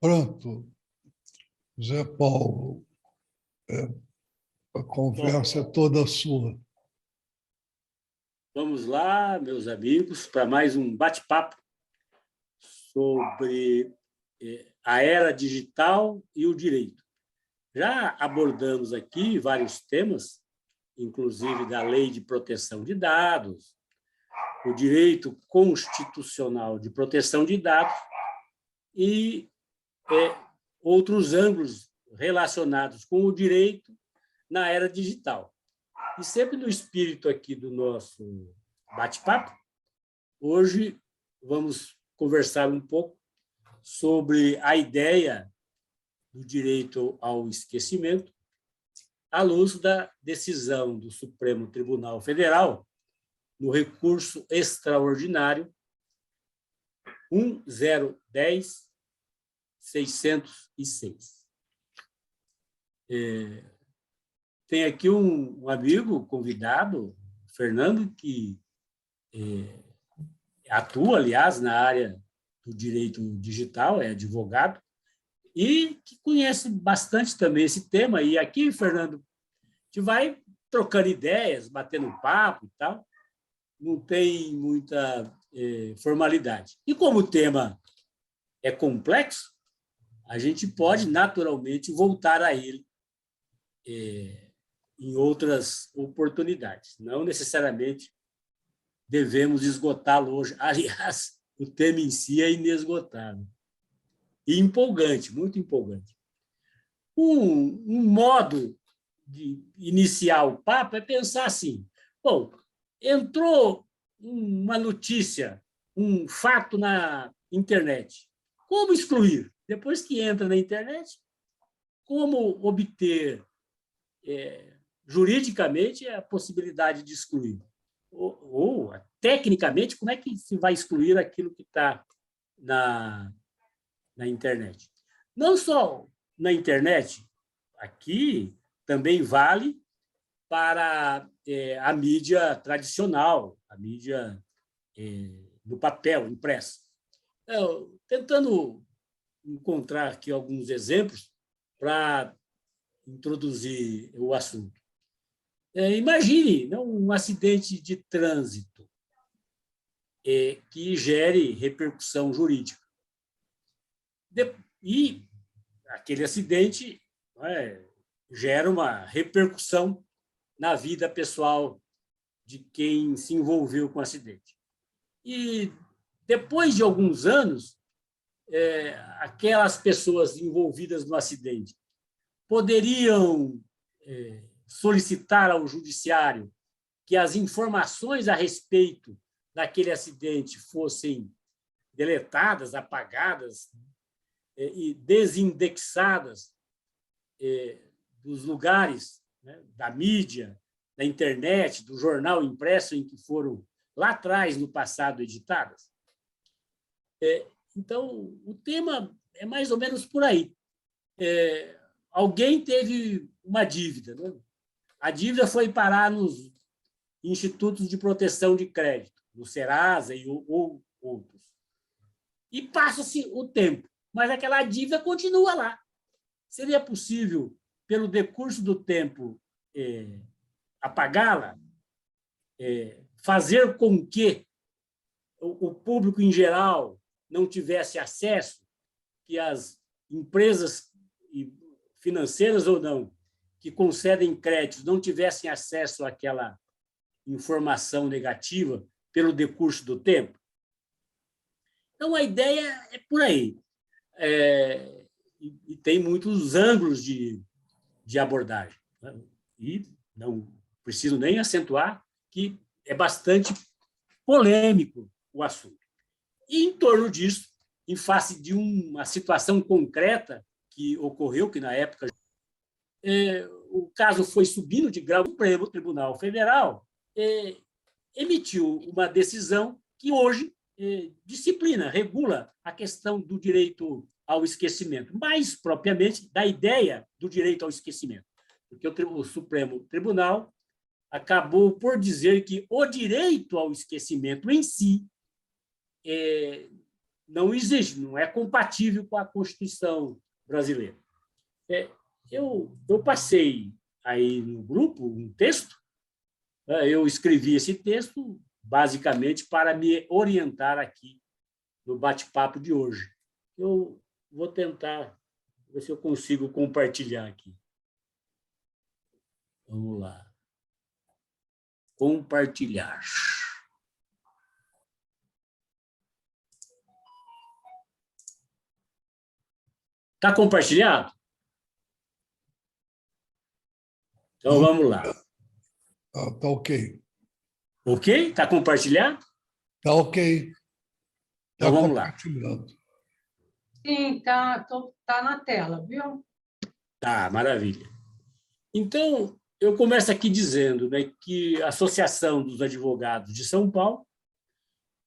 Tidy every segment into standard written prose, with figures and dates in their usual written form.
Pronto, Zé Paulo, a conversa é toda sua. Vamos lá, meus amigos, para mais um bate-papo sobre a era digital e o direito. Já abordamos aqui vários temas, inclusive da Lei de Proteção de Dados, o direito constitucional de proteção de dados e outros ângulos relacionados com o direito na era digital. E sempre no espírito aqui do nosso bate-papo, hoje vamos conversar um pouco sobre a ideia do direito ao esquecimento, à luz da decisão do Supremo Tribunal Federal no recurso extraordinário 1010-606. Tem aqui um amigo convidado, Fernando, que atua, aliás, na área do direito digital, é advogado, e que conhece bastante também esse tema. E aqui, Fernando, a gente vai trocando ideias, batendo papo e tal, não tem muita formalidade. E como o tema é complexo, a gente pode naturalmente voltar a ele em outras oportunidades. Não necessariamente devemos esgotá-lo hoje. Aliás, o tema em si é inesgotável. E empolgante, muito empolgante. Um modo de iniciar o papo é pensar assim: bom, entrou uma notícia, um fato na internet. Como excluir? Depois que entra na internet, como obter juridicamente a possibilidade de excluir? Ou, tecnicamente, como é que se vai excluir aquilo que está na internet? Não só na internet, aqui também vale para a mídia tradicional, a mídia no papel, impressa. Tentando encontrar aqui alguns exemplos para introduzir o assunto. Imagine um acidente de trânsito que gere repercussão jurídica. E aquele acidente gera uma repercussão na vida pessoal de quem se envolveu com o acidente. E depois de alguns anos, aquelas pessoas envolvidas no acidente poderiam solicitar ao judiciário que as informações a respeito daquele acidente fossem deletadas, apagadas e desindexadas dos lugares, né, da mídia, da internet, do jornal impresso em que foram lá atrás, no passado, editadas. Então, o tema é mais ou menos por aí. Alguém teve uma dívida, né? A dívida foi parar nos institutos de proteção de crédito, no Serasa ou outros. E passa-se o tempo, mas aquela dívida continua lá. Seria possível, pelo decurso do tempo, apagá-la? Fazer com que o público em geral não tivesse acesso, que as empresas financeiras ou não, que concedem créditos, não tivessem acesso àquela informação negativa pelo decurso do tempo? Então, a ideia é por aí. E tem muitos ângulos de abordagem. E não preciso nem acentuar que é bastante polêmico o assunto. E, em torno disso, em face de uma situação concreta que ocorreu, que na época o caso foi subindo de grau, o Supremo Tribunal Federal emitiu uma decisão que hoje disciplina, regula a questão do direito ao esquecimento, mais propriamente da ideia do direito ao esquecimento, porque o Supremo Tribunal acabou por dizer que o direito ao esquecimento em si não existe, não é compatível com a Constituição brasileira. Eu passei aí no grupo um texto, eu escrevi esse texto basicamente para me orientar aqui no bate-papo de hoje. Eu vou tentar ver se eu consigo compartilhar aqui. Vamos lá. Compartilhar. Está compartilhado? Então, vamos lá. Tá ok. Ok? Está compartilhado? Tá ok. Então, Tá vamos lá. compartilhando. Sim, tá na tela, viu? Tá, maravilha. Então, eu começo aqui dizendo, né, que a Associação dos Advogados de São Paulo,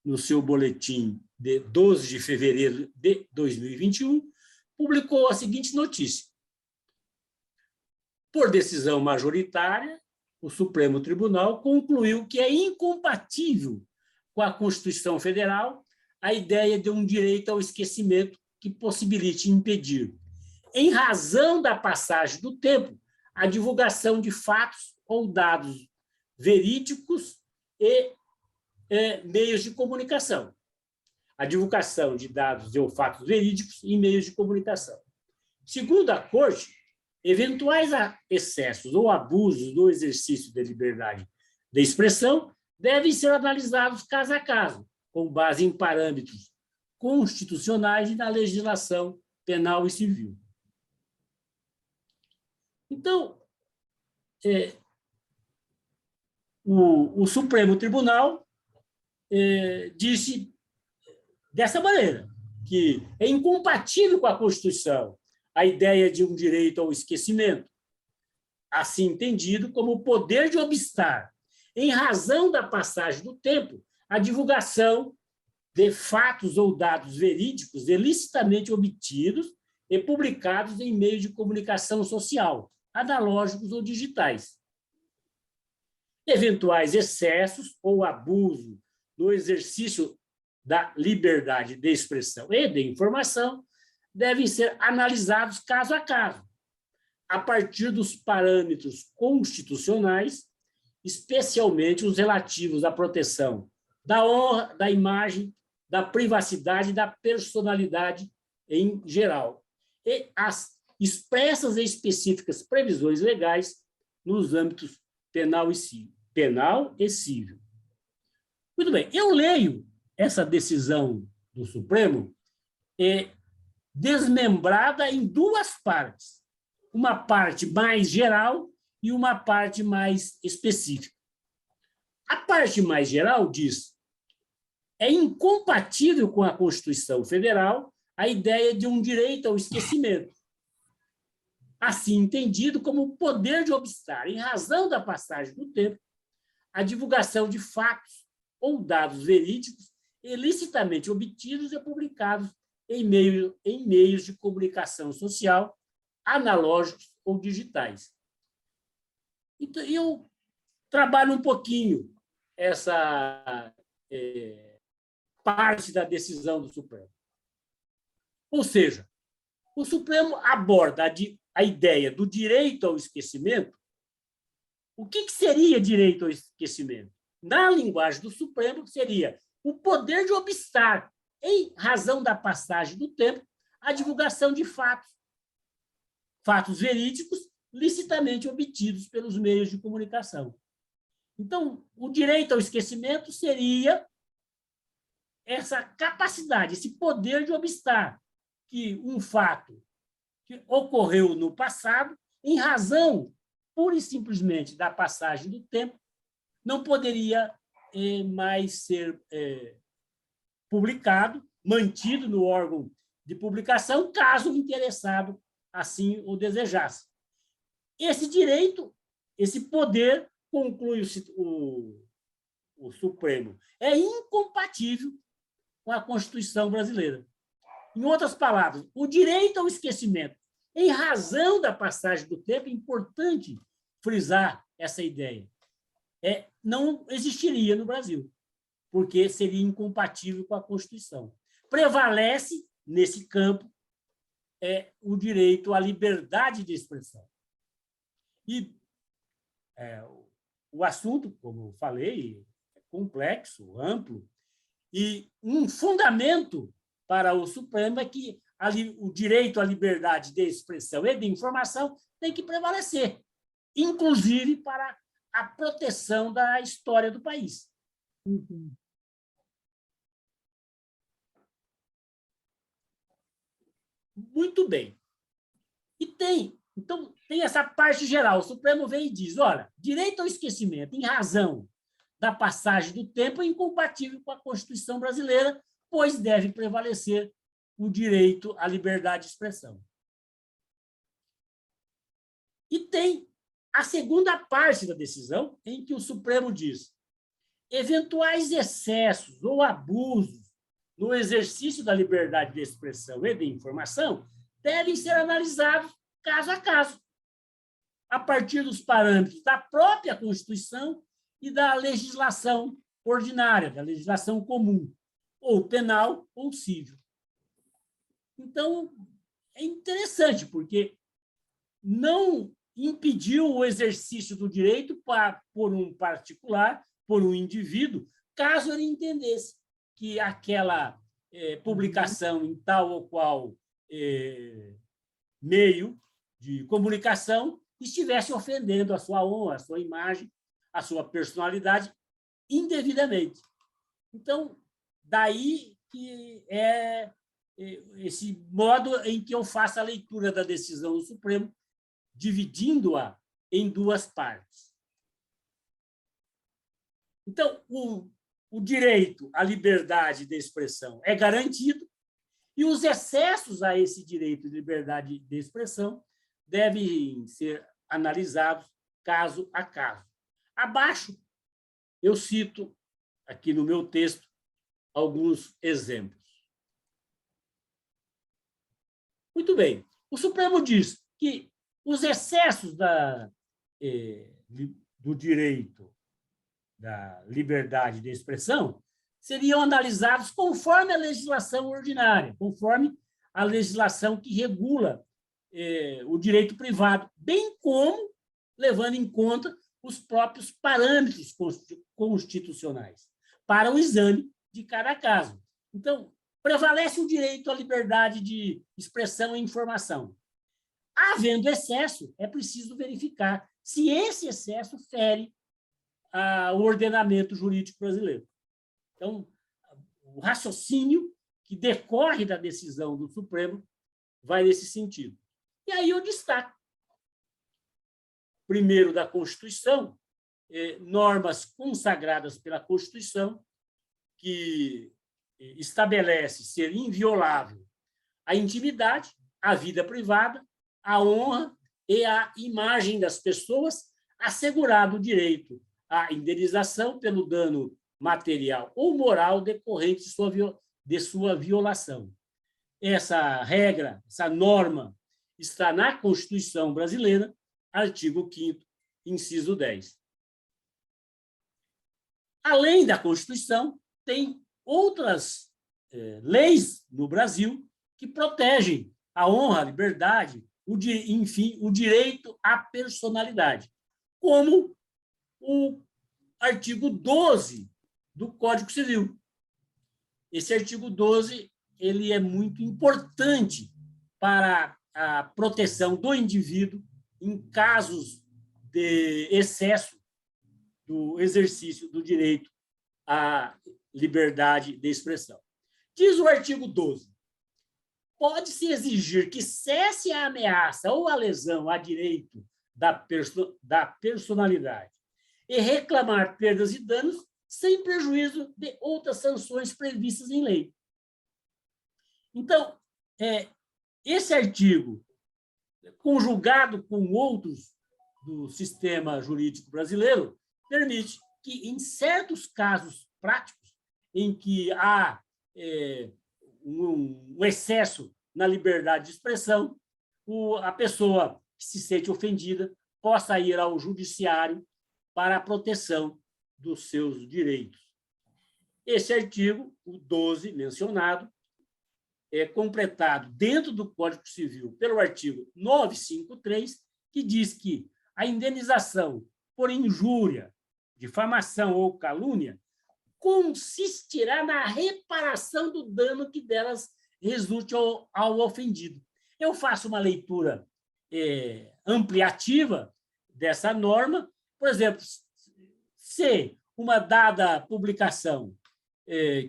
no seu boletim de 12 de fevereiro de 2021, publicou a seguinte notícia. Por decisão majoritária, o Supremo Tribunal concluiu que é incompatível com a Constituição Federal a ideia de um direito ao esquecimento que possibilite impedir, em razão da passagem do tempo, a divulgação de fatos ou dados verídicos e meios de comunicação. A divulgação de dados ou fatos verídicos em meios de comunicação. Segundo a Corte, eventuais excessos ou abusos no exercício da liberdade de expressão devem ser analisados caso a caso, com base em parâmetros constitucionais e na legislação penal e civil. Então, o Supremo Tribunal disse dessa maneira, que é incompatível com a Constituição a ideia de um direito ao esquecimento, assim entendido como o poder de obstar, em razão da passagem do tempo, a divulgação de fatos ou dados verídicos ilicitamente obtidos e publicados em meios de comunicação social, analógicos ou digitais. Eventuais excessos ou abuso no exercício da liberdade de expressão e de informação devem ser analisados caso a caso, a partir dos parâmetros constitucionais, especialmente os relativos à proteção da honra, da imagem, da privacidade e da personalidade em geral, e as expressas e específicas previsões legais nos âmbitos penal e civil. Muito bem, eu leio essa decisão do Supremo desmembrada em duas partes, uma parte mais geral e uma parte mais específica. A parte mais geral diz: é incompatível com a Constituição Federal a ideia de um direito ao esquecimento, assim entendido como o poder de obstar, em razão da passagem do tempo, a divulgação de fatos ou dados verídicos ilicitamente obtidos e publicados em meios de comunicação social, analógicos ou digitais. Então, eu trabalho um pouquinho essa parte da decisão do Supremo. Ou seja, o Supremo aborda a ideia do direito ao esquecimento. O que seria direito ao esquecimento? Na linguagem do Supremo, seria o poder de obstar, em razão da passagem do tempo, a divulgação de fatos verídicos licitamente obtidos pelos meios de comunicação. Então, o direito ao esquecimento seria essa capacidade, esse poder de obstar que um fato que ocorreu no passado, em razão, pura e simplesmente, da passagem do tempo, não poderia mais ser publicado, mantido no órgão de publicação, caso o interessado assim o desejasse. Esse direito, esse poder, conclui o Supremo, é incompatível com a Constituição brasileira. Em outras palavras, o direito ao esquecimento, em razão da passagem do tempo, é importante frisar essa ideia, não existiria no Brasil, porque seria incompatível com a Constituição. prevalece, nesse campo, o direito à liberdade de expressão. E o assunto, como eu falei, é complexo, amplo, e um fundamento para o Supremo é que o direito à liberdade de expressão e de informação tem que prevalecer, inclusive para a proteção da história do país. Uhum. Muito bem. Então, tem essa parte geral. O Supremo vem e diz, olha, direito ao esquecimento, em razão da passagem do tempo, é incompatível com a Constituição brasileira, pois deve prevalecer o direito à liberdade de expressão. E tem a segunda parte da decisão, em que o Supremo diz, eventuais excessos ou abusos no exercício da liberdade de expressão e de informação devem ser analisados caso a caso, a partir dos parâmetros da própria Constituição e da legislação ordinária, da legislação comum, ou penal ou civil. Então, é interessante, porque não impediu o exercício do direito por um particular, por um indivíduo, caso ele entendesse que aquela publicação em tal ou qual meio de comunicação estivesse ofendendo a sua honra, a sua imagem, a sua personalidade indevidamente. Então, daí que é esse modo em que eu faço a leitura da decisão do Supremo, dividindo-a em duas partes. Então, o direito à liberdade de expressão é garantido e os excessos a esse direito de liberdade de expressão devem ser analisados caso a caso. Abaixo, eu cito, aqui no meu texto, alguns exemplos. Muito bem. O Supremo diz que os excessos do direito da liberdade de expressão seriam analisados conforme a legislação ordinária, conforme a legislação que regula o direito privado, bem como levando em conta os próprios parâmetros constitucionais para o exame de cada caso. Então, prevalece o direito à liberdade de expressão e informação. Havendo excesso, é preciso verificar se esse excesso fere o ordenamento jurídico brasileiro. Então, o raciocínio que decorre da decisão do Supremo vai nesse sentido. E aí eu destaco, primeiro, da Constituição, normas consagradas pela Constituição, que estabelece ser inviolável a intimidade, a vida privada, a honra e a imagem das pessoas, assegurado o direito à indenização pelo dano material ou moral decorrente de sua violação. Essa regra, essa norma, está na Constituição brasileira, artigo 5º, inciso 10. Além da Constituição, tem outras leis no Brasil que protegem a honra, a liberdade, enfim, o direito à personalidade, como o artigo 12 do Código Civil. Esse artigo 12 ele é muito importante para a proteção do indivíduo em casos de excesso do exercício do direito à liberdade de expressão. Diz o artigo 12, pode-se exigir que cesse a ameaça ou a lesão a direito da personalidade e reclamar perdas e danos sem prejuízo de outras sanções previstas em lei. Então, esse artigo, conjugado com outros do sistema jurídico brasileiro, permite que, em certos casos práticos, em que há um excesso na liberdade de expressão, a pessoa que se sente ofendida possa ir ao judiciário para a proteção dos seus direitos. Esse artigo, o 12 mencionado, completado dentro do Código Civil pelo artigo 953, que diz que a indenização por injúria, difamação ou calúnia consistirá na reparação do dano que delas resulte ao ofendido. Eu faço uma leitura ampliativa dessa norma. Por exemplo, se uma dada publicação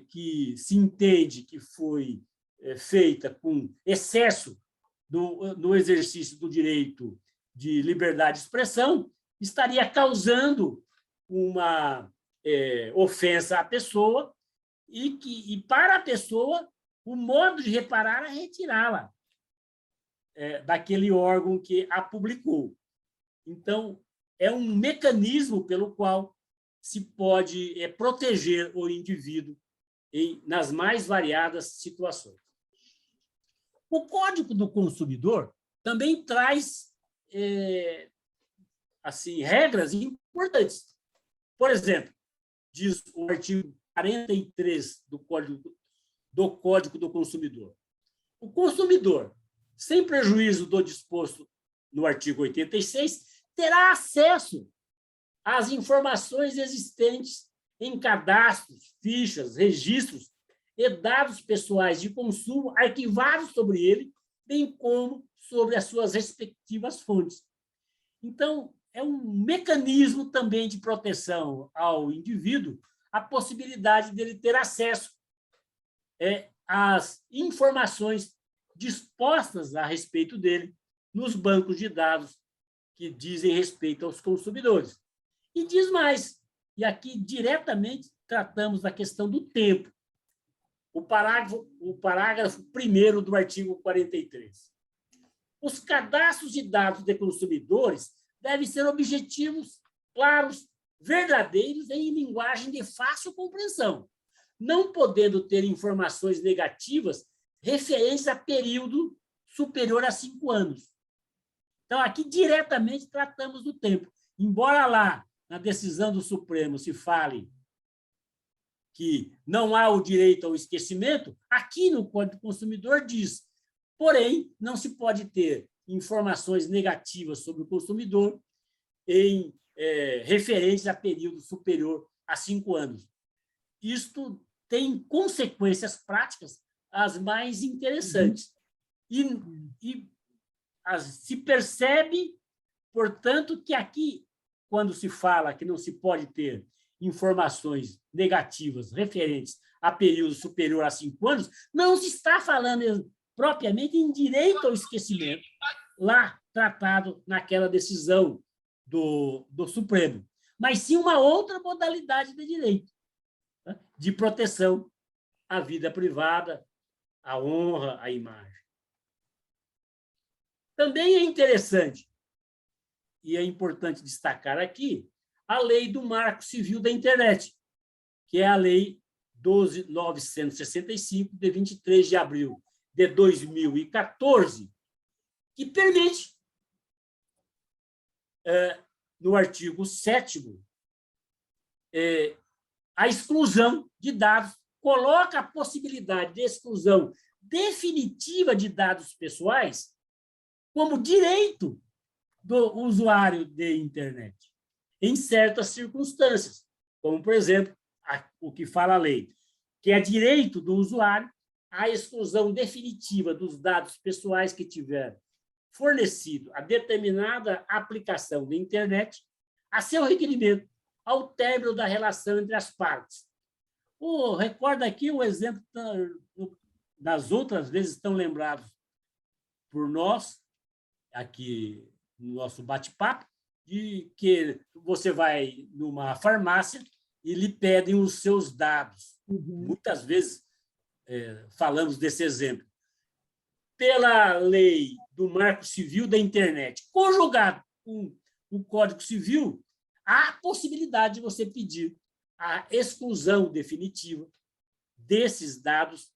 que se entende que foi feita com excesso no exercício do direito de liberdade de expressão, estaria causando uma ofensa à pessoa e para a pessoa, o modo de reparar é retirá-la daquele órgão que a publicou. Então, é um mecanismo pelo qual se pode proteger o indivíduo nas mais variadas situações. O Código do Consumidor também traz assim, regras importantes. Por exemplo, diz o artigo 43 do Código do Consumidor. O consumidor, sem prejuízo do disposto no artigo 86, terá acesso às informações existentes em cadastros, fichas, registros e dados pessoais de consumo arquivados sobre ele, bem como sobre as suas respectivas fontes. Então, é um mecanismo também de proteção ao indivíduo, a possibilidade dele ter acesso às informações dispostas a respeito dele nos bancos de dados que dizem respeito aos consumidores. E diz mais, e aqui diretamente tratamos da questão do tempo. O parágrafo 1º do artigo 43. Os cadastros de dados de consumidores devem ser objetivos, claros, verdadeiros e em linguagem de fácil compreensão, não podendo ter informações negativas referentes a período superior a 5 anos. Então, aqui diretamente tratamos do tempo. Embora lá, na decisão do Supremo, se fale que não há o direito ao esquecimento, aqui no Código do Consumidor diz, porém, não se pode ter informações negativas sobre o consumidor em referentes a período superior a 5 anos. Isto tem consequências práticas as mais interessantes. Se percebe, portanto, que aqui, quando se fala que não se pode ter informações negativas referentes a período superior a 5 anos, não se está falando propriamente em direito ao esquecimento, lá tratado naquela decisão do Supremo, mas sim uma outra modalidade de direito, né? De proteção à vida privada, à honra, à imagem. Também é interessante, e é importante destacar aqui, a Lei do Marco Civil da Internet, que é a Lei 12.965, de 23 de abril de 2014, que permite, no artigo 7º, a exclusão de dados, coloca a possibilidade de exclusão definitiva de dados pessoais como direito do usuário de internet, em certas circunstâncias, como, por exemplo, o que fala a lei, que é direito do usuário a exclusão definitiva dos dados pessoais que tiver fornecido a determinada aplicação da internet a seu requerimento, ao término da relação entre as partes. Recorda aqui o exemplo, das outras vezes estão lembrados por nós, aqui no nosso bate-papo, de que você vai numa farmácia e lhe pedem os seus dados. Muitas vezes falamos desse exemplo. Pela lei do Marco Civil da Internet, conjugado com o Código Civil, há a possibilidade de você pedir a exclusão definitiva desses dados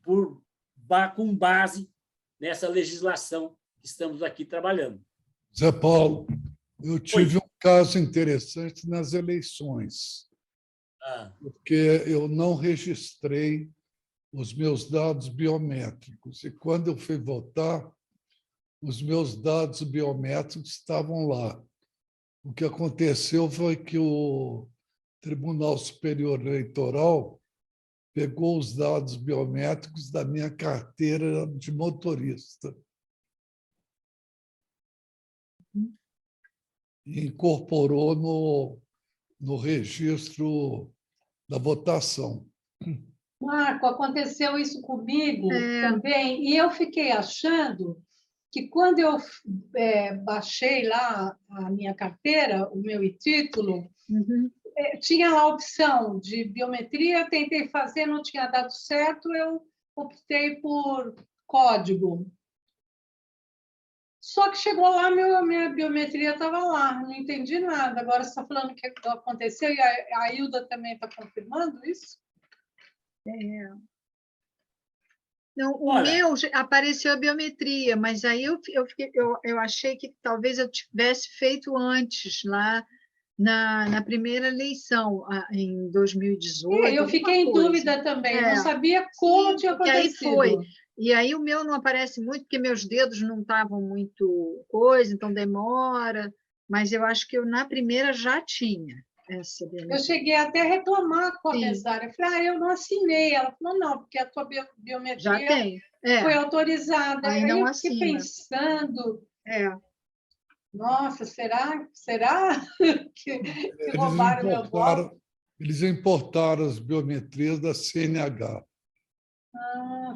com base nessa legislação que estamos aqui trabalhando. Zé Paulo, eu tive um caso interessante nas eleições, porque eu não registrei os meus dados biométricos. E quando eu fui votar, os meus dados biométricos estavam lá. O que aconteceu foi que o Tribunal Superior Eleitoral pegou os dados biométricos da minha carteira de motorista e incorporou no registro da votação. Marco, aconteceu isso comigo também, e eu fiquei achando que quando eu baixei lá a minha carteira, o meu título, tinha lá a opção de biometria, tentei fazer, não tinha dado certo, eu optei por código. Só que chegou lá, minha biometria estava lá, não entendi nada. Agora você está falando que aconteceu, e a Hilda também está confirmando isso? Não, o Olha. meu apareceu a biometria, mas aí eu achei que talvez eu tivesse feito antes, lá na primeira eleição, em 2018. Eu fiquei em dúvida também, não sabia como tinha acontecido. E aí foi. E aí o meu não aparece muito, porque meus dedos não estavam muito coisa, então demora, mas eu acho que eu na primeira já tinha essa biometria. Eu cheguei até a reclamar com a mesária. Eu falei, eu não assinei. Ela falou, não, porque a tua biometria já tem. Foi autorizada. Aí não eu fiquei pensando, nossa, será que roubaram meu voto? Eles importaram as biometrias da CNH.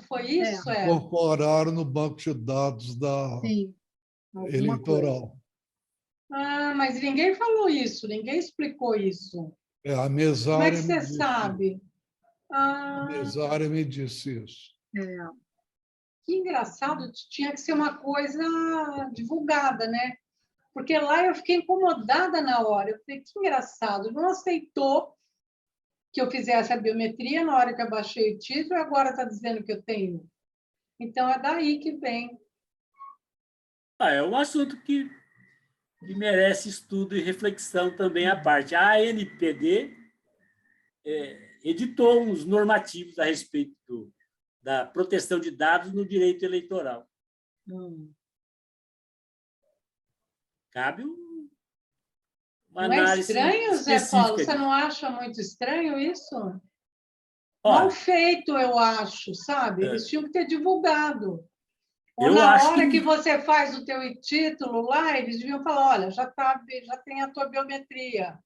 Foi isso? Incorporaram no banco de dados da eleitoral. Mas ninguém falou isso, ninguém explicou isso. A mesária. Como é que você sabe? A mesária me disse isso. Que engraçado, tinha que ser uma coisa divulgada, né? Porque lá eu fiquei incomodada na hora. Eu falei, que engraçado, não aceitou que eu fizesse a biometria na hora que eu baixei o título e agora está dizendo que eu tenho. Então, é daí que vem. É um assunto que merece estudo e reflexão também à parte. A ANPD editou uns normativos a respeito da proteção de dados no direito eleitoral. Cabe uma análise estranho, Zé Paulo? Você não acha muito estranho isso? Mal feito, eu acho, sabe? Eles tinham que ter divulgado. Ou na hora que você faz o teu título lá, eles deviam falar, olha, já tem a tua biometria.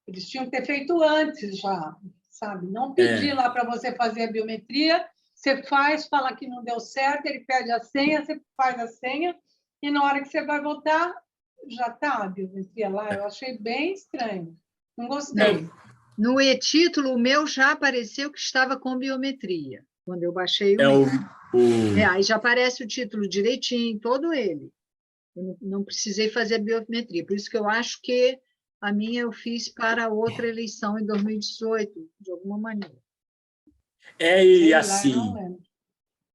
Eles tinham que ter feito antes já, sabe? Não pedir lá para você fazer a biometria, você faz, fala que não deu certo, ele pede a senha, você faz a senha, e na hora que você vai votar, já está a biometria lá. Eu achei bem estranho. Não gostei. No e-título, o meu já apareceu que estava com biometria, quando eu baixei o meu. Aí já aparece o título direitinho, todo ele. Eu não precisei fazer a biometria. Por isso que eu acho que a minha eu fiz para outra eleição em 2018, de alguma maneira. E assim,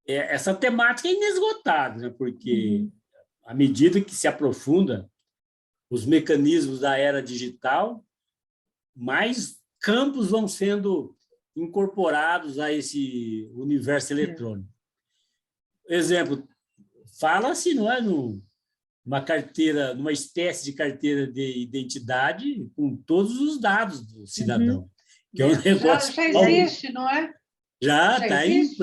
essa temática é inesgotável, né? Porque à medida que se aprofunda os mecanismos da era digital, mais campos vão sendo incorporados a esse universo eletrônico. Exemplo, fala-se, não é, numa carteira, numa espécie de carteira de identidade com todos os dados do cidadão. Que é um negócio já existe, não é? Já está em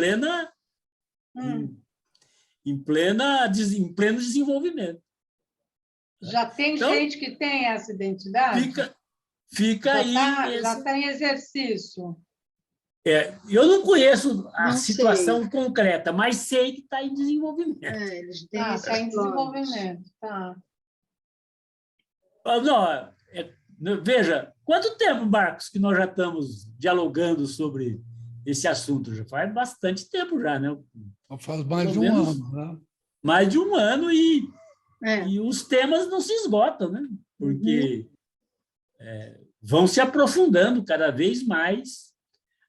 pleno desenvolvimento. Já tem gente que tem essa identidade? Fica aí. Já está em exercício. Eu não conheço a situação concreta, mas sei que está em desenvolvimento. Está em desenvolvimento. Tá. Veja, quanto tempo, Marcos, que nós já estamos dialogando sobre esse assunto? Já faz bastante tempo já, né? Faz mais de um ano, né? Mais de um ano e os temas não se esgotam, né? Porque vão se aprofundando cada vez mais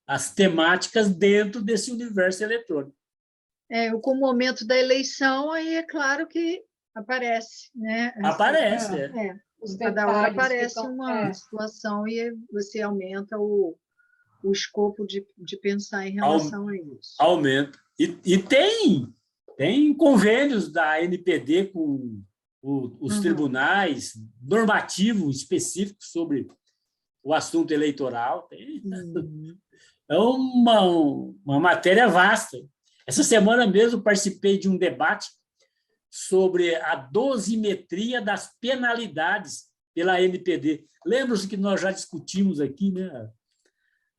as temáticas dentro desse universo eletrônico. Com o momento da eleição, aí é claro que aparece, né? Aparece, Cada hora aparece uma situação e você aumenta o o escopo de pensar em relação a isso. Aumenta. E tem convênios da NPD com os tribunais, normativo específico sobre o assunto eleitoral. É uma matéria vasta. Essa semana mesmo participei de um debate sobre a dosimetria das penalidades pela NPD. Lembram-se que nós já discutimos aqui, né?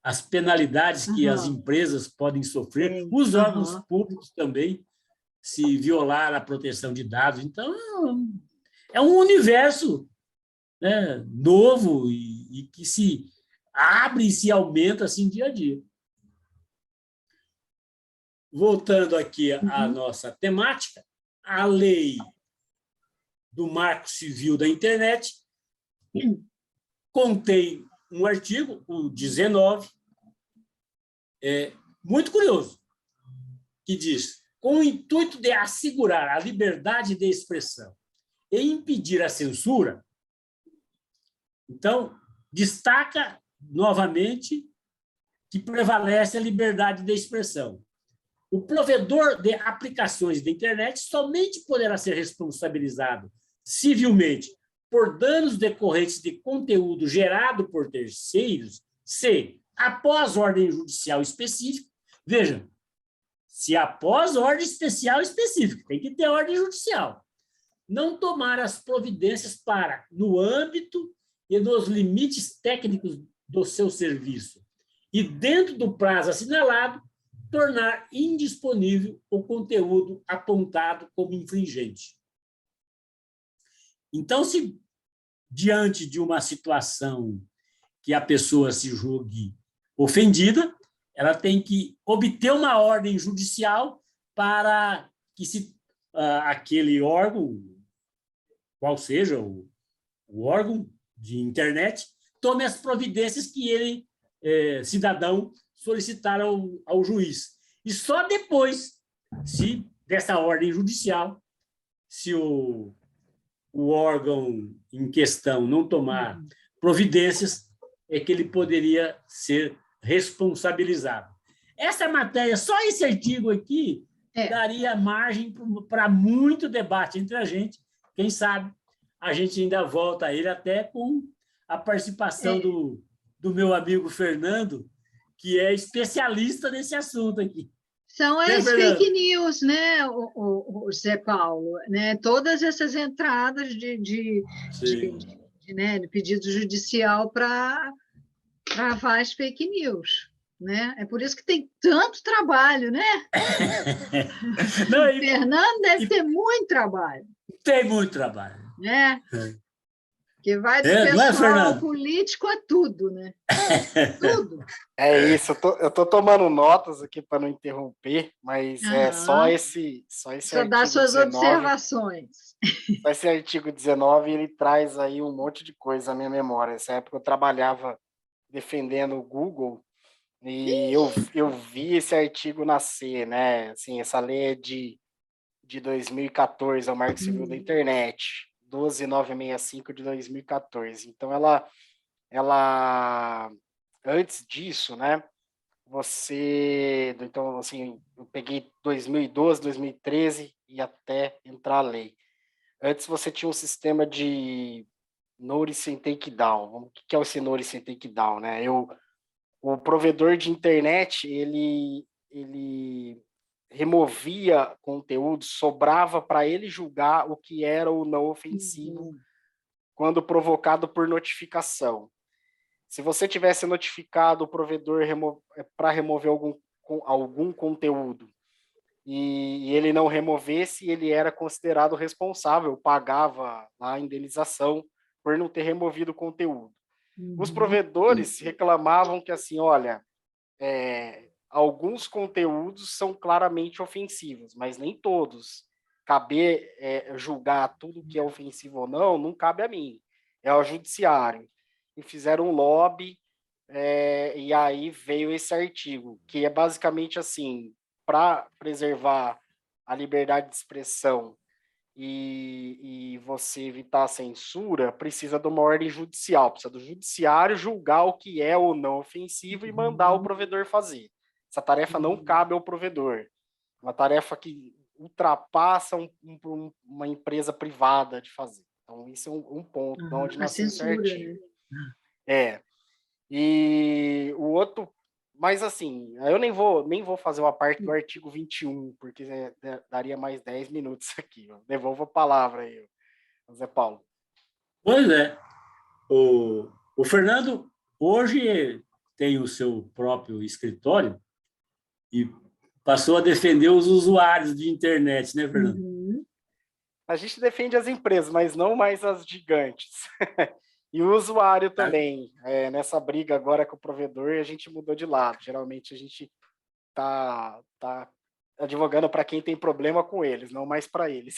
As penalidades que as empresas podem sofrer, os órgãos públicos também, se violar a proteção de dados. Então, é um universo, né, novo e que se abre e se aumenta assim dia a dia. Voltando aqui à nossa temática, a lei do Marco Civil da Internet contém um artigo, o 19, muito curioso, que diz: com o intuito de assegurar a liberdade de expressão e impedir a censura, então, destaca novamente que prevalece a liberdade de expressão. O provedor de aplicações da internet somente poderá ser responsabilizado civilmente por danos decorrentes de conteúdo gerado por terceiros se, após ordem judicial específica, vejam, se após ordem especial específica, tem que ter ordem judicial, não tomar as providências para, no âmbito e nos limites técnicos do seu serviço e dentro do prazo assinalado, tornar indisponível o conteúdo apontado como infringente. Então, se diante de uma situação que a pessoa se julgue ofendida, ela tem que obter uma ordem judicial para que aquele órgão, qual seja o órgão de internet, tome as providências que ele, cidadão, solicitar ao juiz. E só depois, se dessa ordem judicial, se o órgão em questão não tomar providências, é que ele poderia ser responsabilizado. Essa matéria, só esse artigo aqui, daria margem para muito debate entre a gente. Quem sabe a gente ainda volta a ele até com a participação do meu amigo Fernando, que é especialista nesse assunto aqui. São as fake news, né, o Zé Paulo, né? Todas essas entradas de pedido judicial para travar as fake news, né? É por isso que tem tanto trabalho, né? Não, Fernando deve ter muito trabalho. Tem muito trabalho. Né? Que vai do pessoal político a tudo, né? Tudo. É isso, eu tô tomando notas aqui para não interromper, mas só esse artigo dar suas 19, observações. Só esse artigo 19, ele traz aí um monte de coisa à minha memória. Nessa época eu trabalhava defendendo o Google e eu vi esse artigo nascer, né? Assim, essa lei é de 2014, é o Marco Civil da Internet, 12965 de 2014. Então, ela antes disso, né, então, assim, eu peguei 2012, 2013 e até entrar a lei. Antes você tinha um sistema de notice and takedown. O que é esse notice and takedown, né? O provedor de internet, ele removia conteúdo, sobrava para ele julgar o que era o não ofensivo quando provocado por notificação. Se você tivesse notificado o provedor para remover algum conteúdo e ele não removesse, ele era considerado responsável, pagava a indenização por não ter removido o conteúdo. Os provedores reclamavam que, assim, olha, alguns conteúdos são claramente ofensivos, mas nem todos. Caber julgar tudo que é ofensivo ou não cabe a mim, é ao judiciário. E fizeram um lobby, e aí veio esse artigo, que é basicamente assim, para preservar a liberdade de expressão e você evitar a censura, precisa de uma ordem judicial, precisa do judiciário julgar o que é ou não ofensivo e mandar o provedor fazer. Essa tarefa não cabe ao provedor. Uma tarefa que ultrapassa uma empresa privada de fazer. Então, isso é um ponto de onde nasceu esse artigo. Né? E o outro... Mas, assim, eu nem vou fazer uma parte do artigo 21, porque daria mais 10 minutos aqui. Eu devolvo a palavra aí, Zé Paulo. Pois é. O Fernando hoje tem o seu próprio escritório e passou a defender os usuários de internet, né, Fernando? Uhum. A gente defende as empresas, mas não mais as gigantes. E o usuário também. Nessa briga agora com o provedor, a gente mudou de lado. Geralmente a gente tá advogando para quem tem problema com eles, não mais para eles.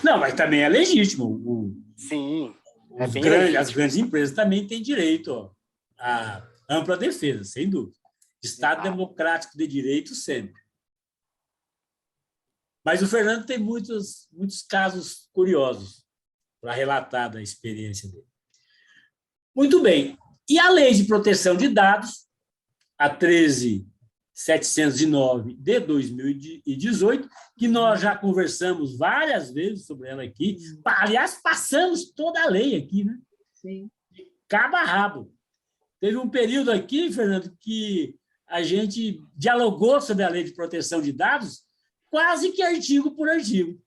Não, mas também é legítimo. Sim. As grandes empresas também têm direito à ampla defesa, sem dúvida. Estado democrático de direito sempre. Mas o Fernando tem muitos casos curiosos para relatar da experiência dele. Muito bem. E a Lei de Proteção de Dados, a 13.709 de 2018, que nós já conversamos várias vezes sobre ela aqui. Aliás, passamos toda a lei aqui, né? Sim. De cabo a rabo. Teve um período aqui, Fernando, que a gente dialogou sobre a Lei de Proteção de Dados quase que artigo por artigo.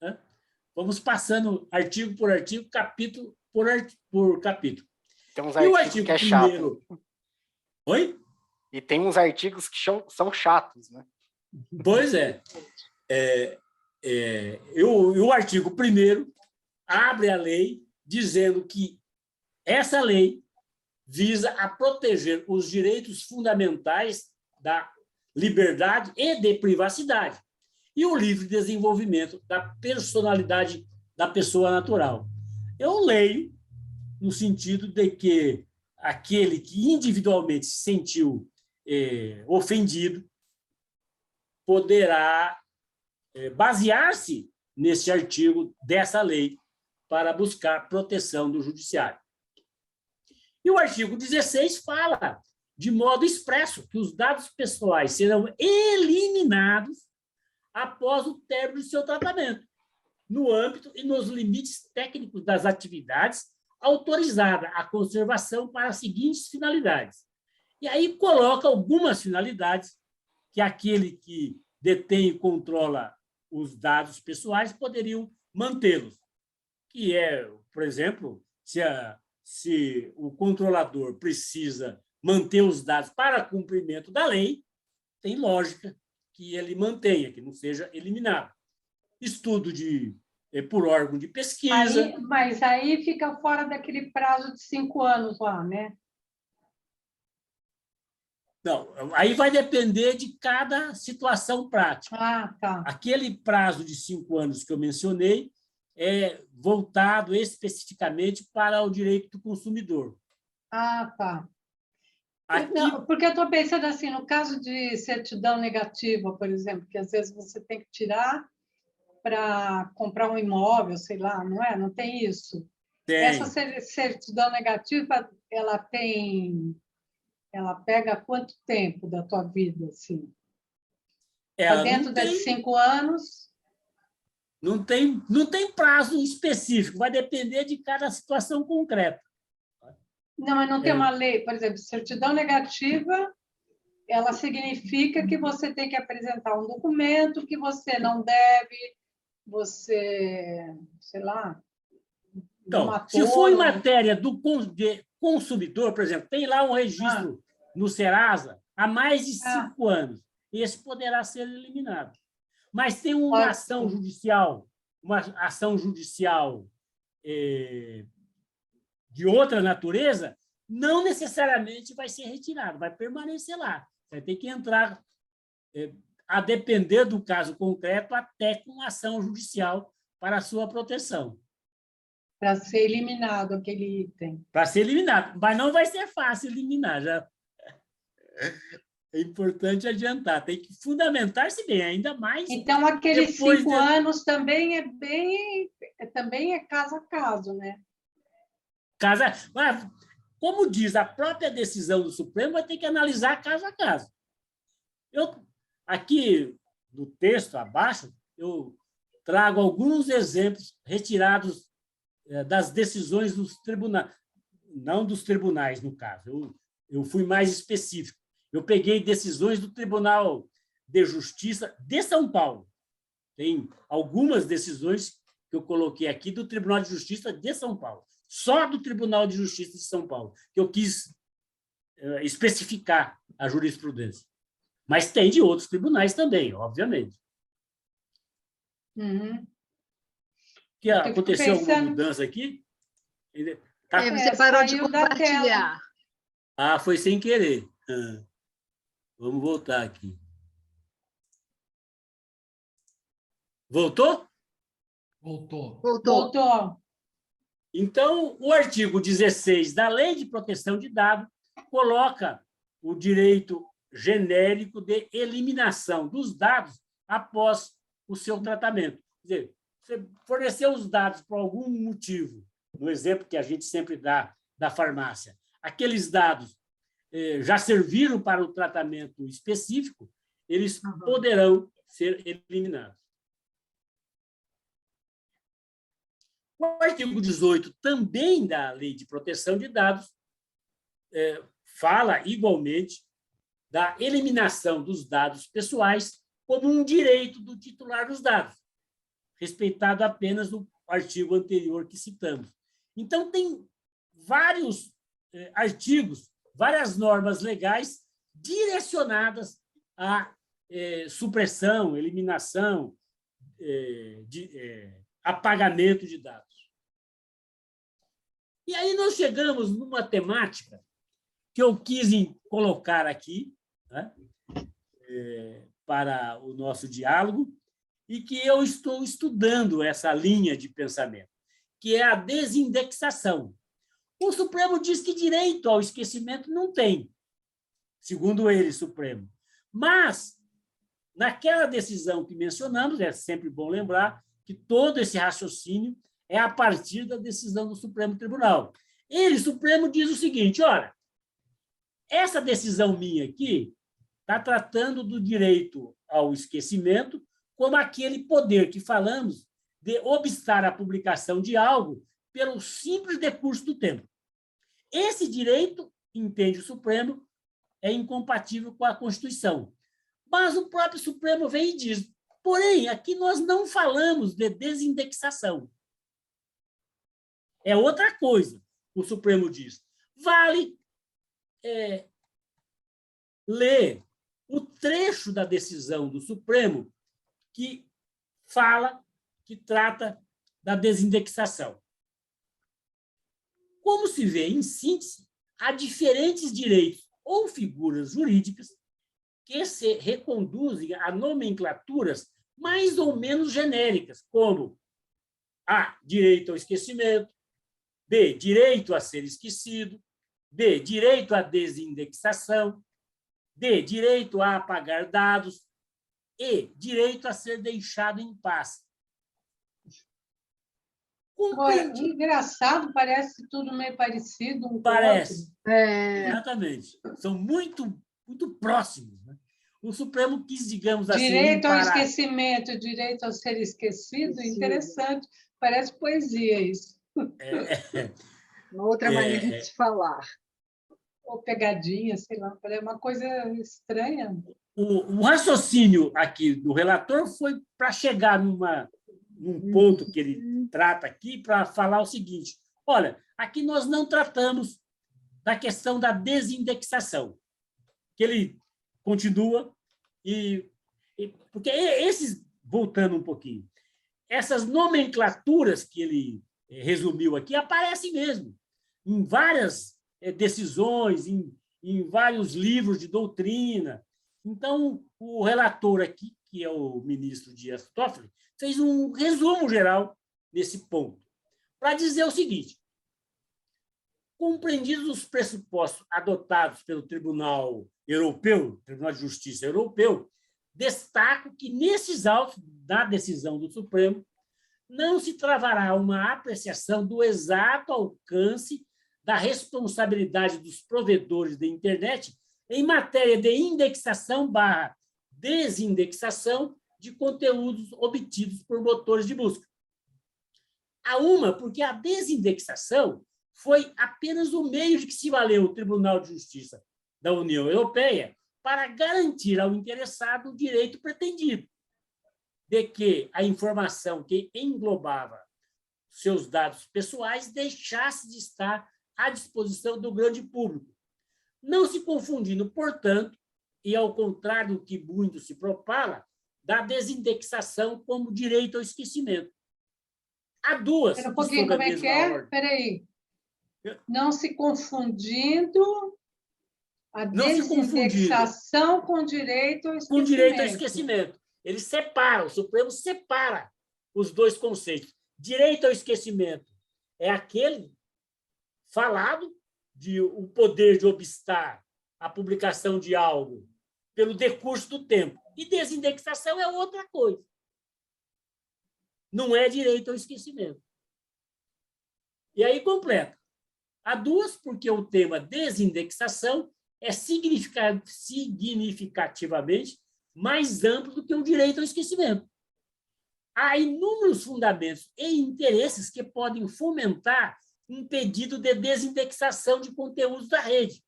Né? Vamos passando artigo por artigo, capítulo por capítulo. Tem uns artigos que é chato. Oi? E tem uns artigos que são chatos, né? Pois é. O artigo 1º abre a lei dizendo que essa lei visa a proteger os direitos fundamentais da liberdade e de privacidade e o livre desenvolvimento da personalidade da pessoa natural. Eu leio no sentido de que aquele que individualmente se sentiu ofendido poderá basear-se nesse artigo dessa lei para buscar proteção do judiciário. E o artigo 16 fala de modo expresso que os dados pessoais serão eliminados após o término de seu tratamento, no âmbito e nos limites técnicos das atividades autorizada a conservação para as seguintes finalidades. E aí coloca algumas finalidades que aquele que detém e controla os dados pessoais poderiam mantê-los, que é, por exemplo, se o controlador precisa manter os dados para cumprimento da lei, tem lógica que ele mantenha, que não seja eliminado. Estudo por órgão de pesquisa. Mas aí fica fora daquele prazo de 5 anos lá, né? Não, aí vai depender de cada situação prática. Ah, tá. Aquele prazo de 5 anos que eu mencionei é voltado especificamente para o direito do consumidor. Ah, tá. Aqui... Não, porque eu estou pensando assim, no caso de certidão negativa, por exemplo, que às vezes você tem que tirar para comprar um imóvel, sei lá, não é? Não tem isso? Tem. Essa certidão negativa, ela pega quanto tempo da tua vida, assim? Ela dentro desses 5 anos? Não tem prazo específico, vai depender de cada situação concreta. Não, mas não tem uma lei, por exemplo, certidão negativa, ela significa que você tem que apresentar um documento que você não deve, sei lá... Então, se for em matéria do consumidor, por exemplo, tem lá um registro no Serasa há mais de 5 anos, esse poderá ser eliminado. Mas tem uma ação judicial, de outra natureza, não necessariamente vai ser retirado, vai permanecer lá. Vai ter que entrar, a depender do caso concreto, até com ação judicial para a sua proteção. Para ser eliminado aquele item. Para ser eliminado, mas não vai ser fácil eliminar. Já. É importante adiantar, tem que fundamentar-se bem, ainda mais. Então, aqueles 5 anos também é caso a caso, né? Como diz a própria decisão do Supremo, vai ter que analisar caso a caso. Aqui, no texto abaixo, eu trago alguns exemplos retirados das decisões dos tribunais, não dos tribunais, no caso. Eu fui mais específico. Eu peguei decisões do Tribunal de Justiça de São Paulo. Tem algumas decisões que eu coloquei aqui do Tribunal de Justiça de São Paulo. Só do Tribunal de Justiça de São Paulo, que eu quis especificar a jurisprudência. Mas tem de outros tribunais também, obviamente. Uhum. Que aconteceu alguma mudança aqui? Você parou de compartilhar. Foi sem querer. Vamos voltar aqui. Voltou? Voltou. Então, o artigo 16 da Lei de Proteção de Dados coloca o direito genérico de eliminação dos dados após o seu tratamento. Quer dizer, você forneceu os dados por algum motivo, no exemplo que a gente sempre dá da farmácia, aqueles dados já serviram para o tratamento específico, eles poderão ser eliminados. O artigo 18, também da Lei de Proteção de Dados, fala igualmente da eliminação dos dados pessoais como um direito do titular dos dados, respeitado apenas no artigo anterior que citamos. Então, tem vários artigos, várias normas legais direcionadas à supressão, eliminação, apagamento de dados. E aí nós chegamos numa temática que eu quis colocar aqui, né, para o nosso diálogo, e que eu estou estudando essa linha de pensamento, que é a desindexação. O Supremo diz que direito ao esquecimento não tem, segundo ele, Supremo. Mas, naquela decisão que mencionamos, é sempre bom lembrar que todo esse raciocínio é a partir da decisão do Supremo Tribunal. Ele, Supremo, diz o seguinte, olha, essa decisão minha aqui está tratando do direito ao esquecimento como aquele poder que falamos de obstar a publicação de algo pelo simples decurso do tempo. Esse direito, entende o Supremo, é incompatível com a Constituição. Mas o próprio Supremo vem e diz, porém, aqui nós não falamos de desindexação. É outra coisa, o Supremo diz. Vale ler o trecho da decisão do Supremo que fala, que trata da desindexação. Como se vê, em síntese, há diferentes direitos ou figuras jurídicas que se reconduzem a nomenclaturas mais ou menos genéricas, como A, direito ao esquecimento, B, direito a ser esquecido, B, direito à desindexação, D, direito a apagar dados, E, direito a ser deixado em paz. Engraçado, parece tudo meio parecido um Parece. Com o outro. Exatamente. São muito próximos. Né? O Supremo quis, digamos assim... Direito ao esquecimento, direito a ser esquecido, interessante. Parece poesia isso. Uma outra maneira de se falar. Ou pegadinha, sei lá, é uma coisa estranha. O raciocínio aqui do relator foi para chegar num ponto que ele trata aqui para falar o seguinte, olha, aqui nós não tratamos da questão da desindexação, que ele continua, porque voltando um pouquinho, essas nomenclaturas que ele resumiu aqui aparecem mesmo em várias decisões, em vários livros de doutrina. Então, o relator aqui, que é o ministro Dias Toffoli, fez um resumo geral nesse ponto, para dizer o seguinte, compreendidos os pressupostos adotados pelo Tribunal Europeu, Tribunal de Justiça Europeu, destaco que, nesses autos da decisão do Supremo, não se travará uma apreciação do exato alcance da responsabilidade dos provedores da internet em matéria de indexação/desindexação de conteúdos obtidos por motores de busca. Porque a desindexação foi apenas o meio de que se valeu o Tribunal de Justiça da União Europeia para garantir ao interessado o direito pretendido de que a informação que englobava seus dados pessoais deixasse de estar à disposição do grande público, não se confundindo, portanto, e ao contrário do que muito se propala, da desindexação como direito ao esquecimento. Há duas. Espera um pouquinho, como é que é? Espera aí. Não se confundindo a desindexação com direito ao esquecimento. Com direito ao esquecimento. Ele separa, o Supremo separa os dois conceitos. Direito ao esquecimento é aquele falado de o poder de obstar a publicação de algo pelo decurso do tempo. E desindexação é outra coisa. Não é direito ao esquecimento. E aí completa. Há duas, porque o tema desindexação é significativamente mais amplo do que o direito ao esquecimento. Há inúmeros fundamentos e interesses que podem fomentar um pedido de desindexação de conteúdos da rede,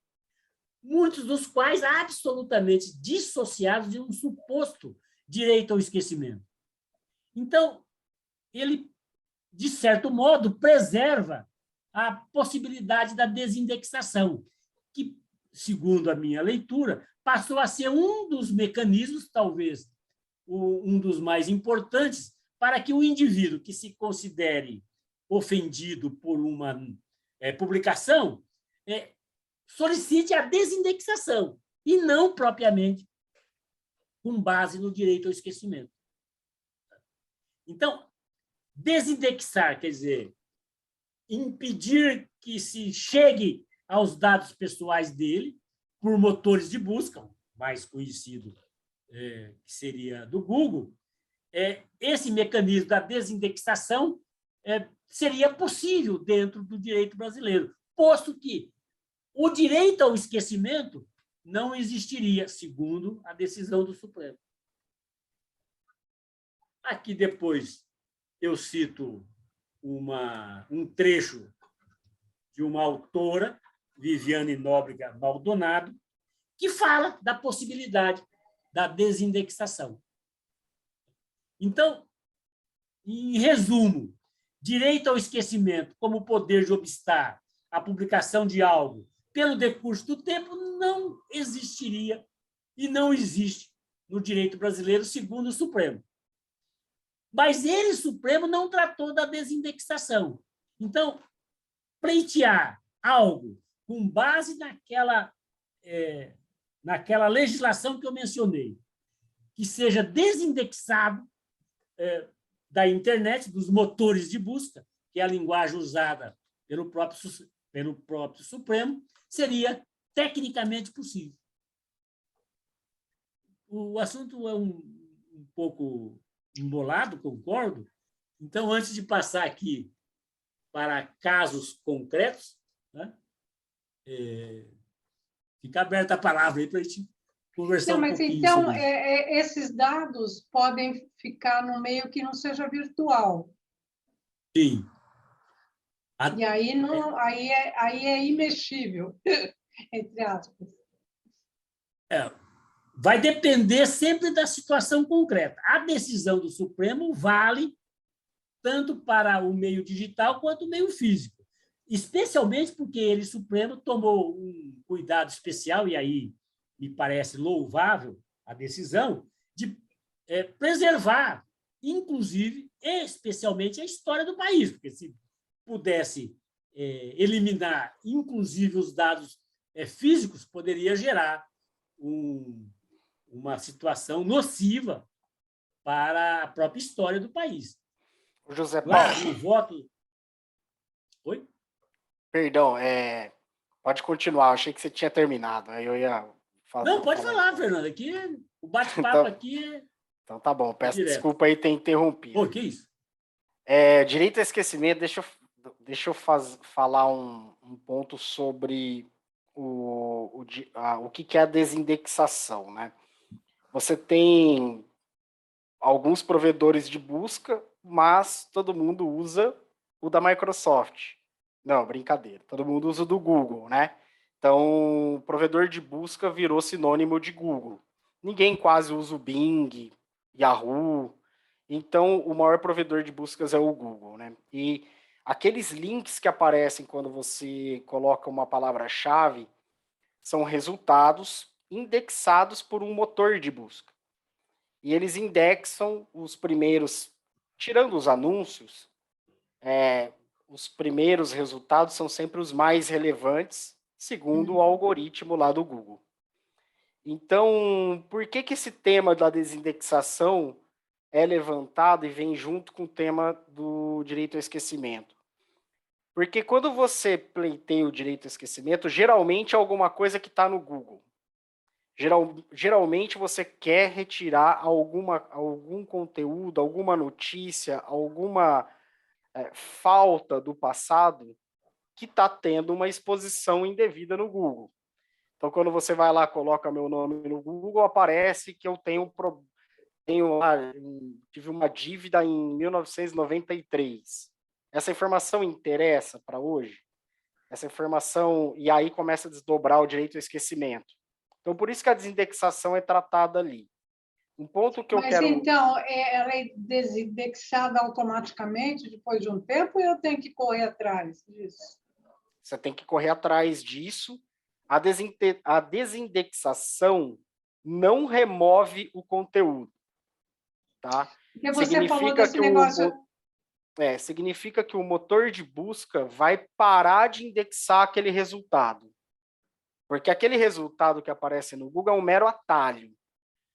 muitos dos quais absolutamente dissociados de um suposto direito ao esquecimento. Então, ele, de certo modo, preserva a possibilidade da desindexação, que, segundo a minha leitura, passou a ser um dos mecanismos, talvez um dos mais importantes, para que o indivíduo que se considere ofendido por uma publicação solicite a desindexação, e não propriamente com base no direito ao esquecimento. Então, desindexar, quer dizer, impedir que se chegue aos dados pessoais dele por motores de busca, mais conhecido que seria do Google, esse mecanismo da desindexação seria possível dentro do direito brasileiro, posto que o direito ao esquecimento não existiria, segundo a decisão do Supremo. Aqui depois eu cito um trecho de uma autora, Viviane Nóbrega Maldonado, que fala da possibilidade da desindexação. Então, em resumo, direito ao esquecimento como poder de obstar a publicação de algo pelo decurso do tempo não existiria e não existe no direito brasileiro, segundo o Supremo. Mas ele, Supremo, não tratou da desindexação. Então, pleitear algo com base naquela legislação que eu mencionei, que seja desindexado da internet, dos motores de busca, que é a linguagem usada pelo próprio Supremo, seria tecnicamente possível. O assunto é um pouco embolado, concordo. Então, antes de passar aqui para casos concretos, né, fica aberta a palavra aí para a gente conversar um pouquinho. Então, esses dados podem ficar no meio que não seja virtual. Sim. E aí, aí é imexível, entre aspas. Vai depender sempre da situação concreta. A decisão do Supremo vale tanto para o meio digital quanto o meio físico, especialmente porque ele, Supremo, tomou um cuidado especial, e aí me parece louvável a decisão, de preservar, inclusive, especialmente, a história do país, porque se pudesse eliminar, inclusive, os dados físicos, poderia gerar uma situação nociva para a própria história do país. José Paulo. O voto... Oi? Perdão, pode continuar. Achei que você tinha terminado. Aí eu ia fazer. Não, pode falar, Fernando. Aqui, o bate-papo aqui é... Então tá bom. Peço direto. desculpa aí ter interrompido. Pô, que isso? Direito ao esquecimento, deixa eu falar um ponto sobre o que é a desindexação, né? Você tem alguns provedores de busca, mas todo mundo usa o da Microsoft. Não, brincadeira. Todo mundo usa o do Google, né? Então, o provedor de busca virou sinônimo de Google. Ninguém quase usa o Bing, Yahoo. Então, o maior provedor de buscas é o Google, né? E aqueles links que aparecem quando você coloca uma palavra-chave são resultados indexados por um motor de busca. E eles indexam os primeiros, tirando os anúncios, os primeiros resultados são sempre os mais relevantes, segundo o algoritmo lá do Google. Então, por que esse tema da desindexação é levantado e vem junto com o tema do direito ao esquecimento? Porque quando você pleiteia o direito ao esquecimento, geralmente é alguma coisa que está no Google. Geralmente você quer retirar algum conteúdo, alguma notícia, alguma falta do passado que está tendo uma exposição indevida no Google. Então, quando você vai lá, coloca meu nome no Google, aparece que eu tive uma dívida em 1993. Essa informação interessa para hoje? Essa informação, e aí começa a desdobrar o direito ao esquecimento. Então, por isso que a desindexação é tratada ali. Um ponto que eu quero... Mas, então, ela é desindexada automaticamente depois de um tempo ou eu tenho que correr atrás disso? Você tem que correr atrás disso. A desindexação não remove o conteúdo. Tá? Porque você falou desse negócio... Significa que o motor de busca vai parar de indexar aquele resultado. Porque aquele resultado que aparece no Google é um mero atalho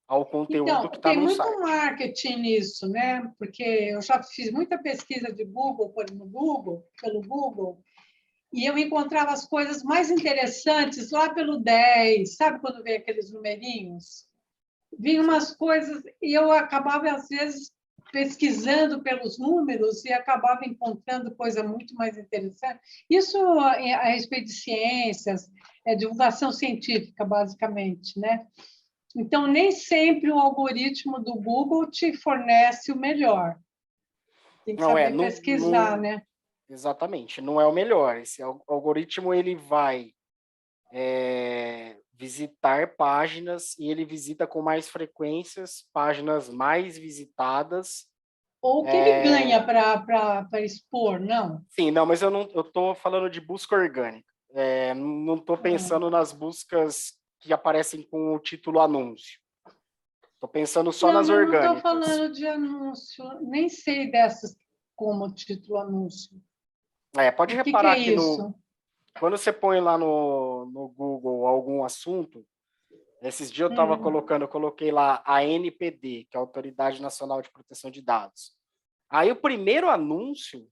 ao conteúdo que está no site. Tem muito marketing nisso, né? Porque eu já fiz muita pesquisa de Google pelo Google, e eu encontrava as coisas mais interessantes lá pelo 10, sabe quando vem aqueles numerinhos? Vinham umas coisas e eu acabava, às vezes, pesquisando pelos números e acabava encontrando coisa muito mais interessante. Isso a respeito de ciências, divulgação científica, basicamente, né? Então, nem sempre o algoritmo do Google te fornece o melhor. Tem que saber pesquisar, né? Exatamente, não é o melhor. Esse algoritmo ele vai visitar páginas e ele visita com mais frequências páginas mais visitadas. Ou que ele ganha para expor, não? Sim, não, mas eu estou falando de busca orgânica. Não estou pensando nas buscas que aparecem com o título anúncio. Estou pensando só nas orgânicas. Não estou falando de anúncio, nem sei dessas como título anúncio. Pode reparar que quando você põe lá no Google algum assunto, esses dias eu coloquei lá a ANPD, que é a Autoridade Nacional de Proteção de Dados. Aí o primeiro anúncio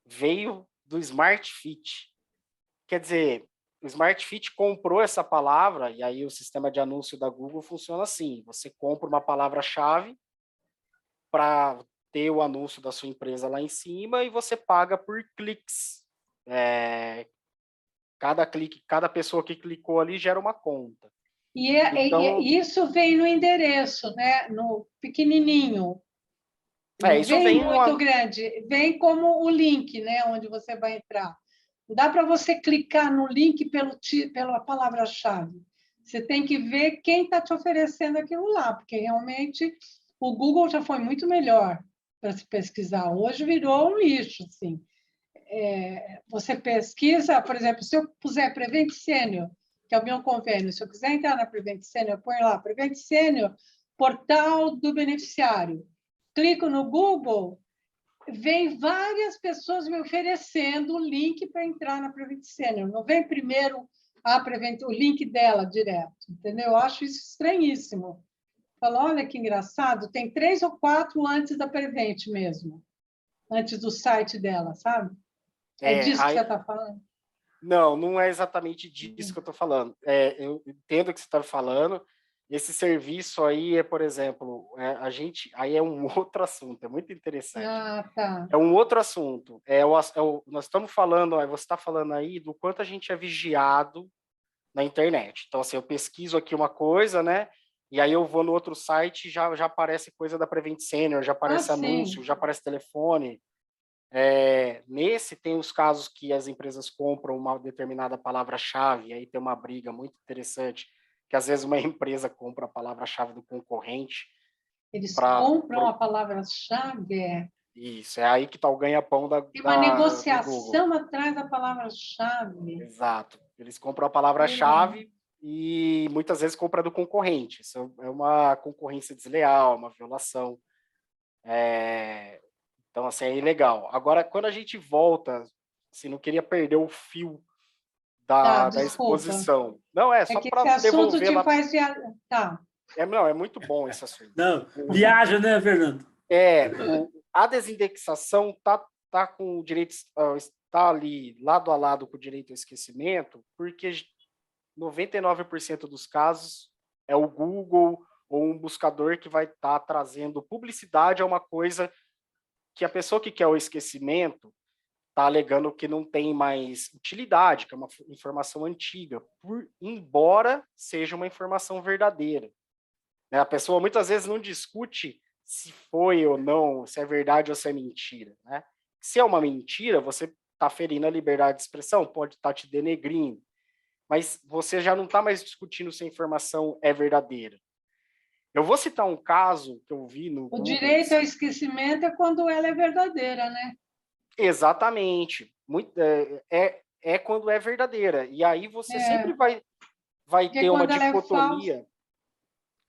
veio do Smart Fit. Quer dizer, o Smart Fit comprou essa palavra, e aí o sistema de anúncio da Google funciona assim: você compra uma palavra-chave para ter o anúncio da sua empresa lá em cima e você paga por cliques. Cada pessoa que clicou ali gera uma conta. Então, isso vem no endereço, né? No pequenininho. Não isso vem muito grande, vem como o link, né? Onde você vai entrar. Não dá para você clicar no link pela palavra-chave. Você tem que ver quem está te oferecendo aquilo lá, porque realmente o Google já foi muito melhor para se pesquisar. Hoje virou um lixo, assim. Você pesquisa, por exemplo, se eu puser Prevent Senior, que é o meu convênio, se eu quiser entrar na Prevent Senior, eu ponho lá Prevent Senior, portal do beneficiário. Clico no Google, vem várias pessoas me oferecendo o link para entrar na Prevent Senior. Não vem primeiro o link dela direto, entendeu? Eu acho isso estranhíssimo. Falo, olha que engraçado, tem 3 ou 4 antes da Prevent mesmo, antes do site dela, sabe? É disso que você está falando? Não, não é exatamente disso que eu estou falando. Eu entendo o que você está falando. Esse serviço aí por exemplo, aí é um outro assunto, é muito interessante. Ah, tá. É um outro assunto. Nós estamos falando, você está falando aí do quanto a gente é vigiado na internet. Então, assim, eu pesquiso aqui uma coisa, né? E aí eu vou no outro site e já aparece coisa da Prevent Senior, já aparece anúncio, já aparece telefone. Nesse tem os casos que as empresas compram uma determinada palavra-chave, aí tem uma briga muito interessante, que às vezes uma empresa compra a palavra-chave do concorrente. Eles compram a palavra-chave? Isso, é aí que está o ganha-pão Tem uma negociação do Google. atrás da palavra-chave. Exato. Eles compram a palavra-chave e muitas vezes compram do concorrente. Isso é uma concorrência desleal, uma violação. Então, assim, é ilegal. Agora, quando a gente volta, assim, não queria perder o fio da exposição. Não, só para devolver lá. Tá. Não, é muito bom esse assunto. Não, viaja, né, Fernando? A desindexação tá com o direito, está ali lado a lado com o direito ao esquecimento, porque 99% dos casos é o Google ou um buscador que vai estar trazendo publicidade a uma coisa que a pessoa que quer o esquecimento está alegando que não tem mais utilidade, que é uma informação antiga, embora seja uma informação verdadeira. A pessoa muitas vezes não discute se foi ou não, se é verdade ou se é mentira. Né? Se é uma mentira, você está ferindo a liberdade de expressão, pode estar te denegrindo, mas você já não está mais discutindo se a informação é verdadeira. Eu vou citar um caso que eu vi no Google. O direito ao esquecimento é quando ela é verdadeira, né? Exatamente. É quando é verdadeira. E aí você sempre vai ter uma dicotomia.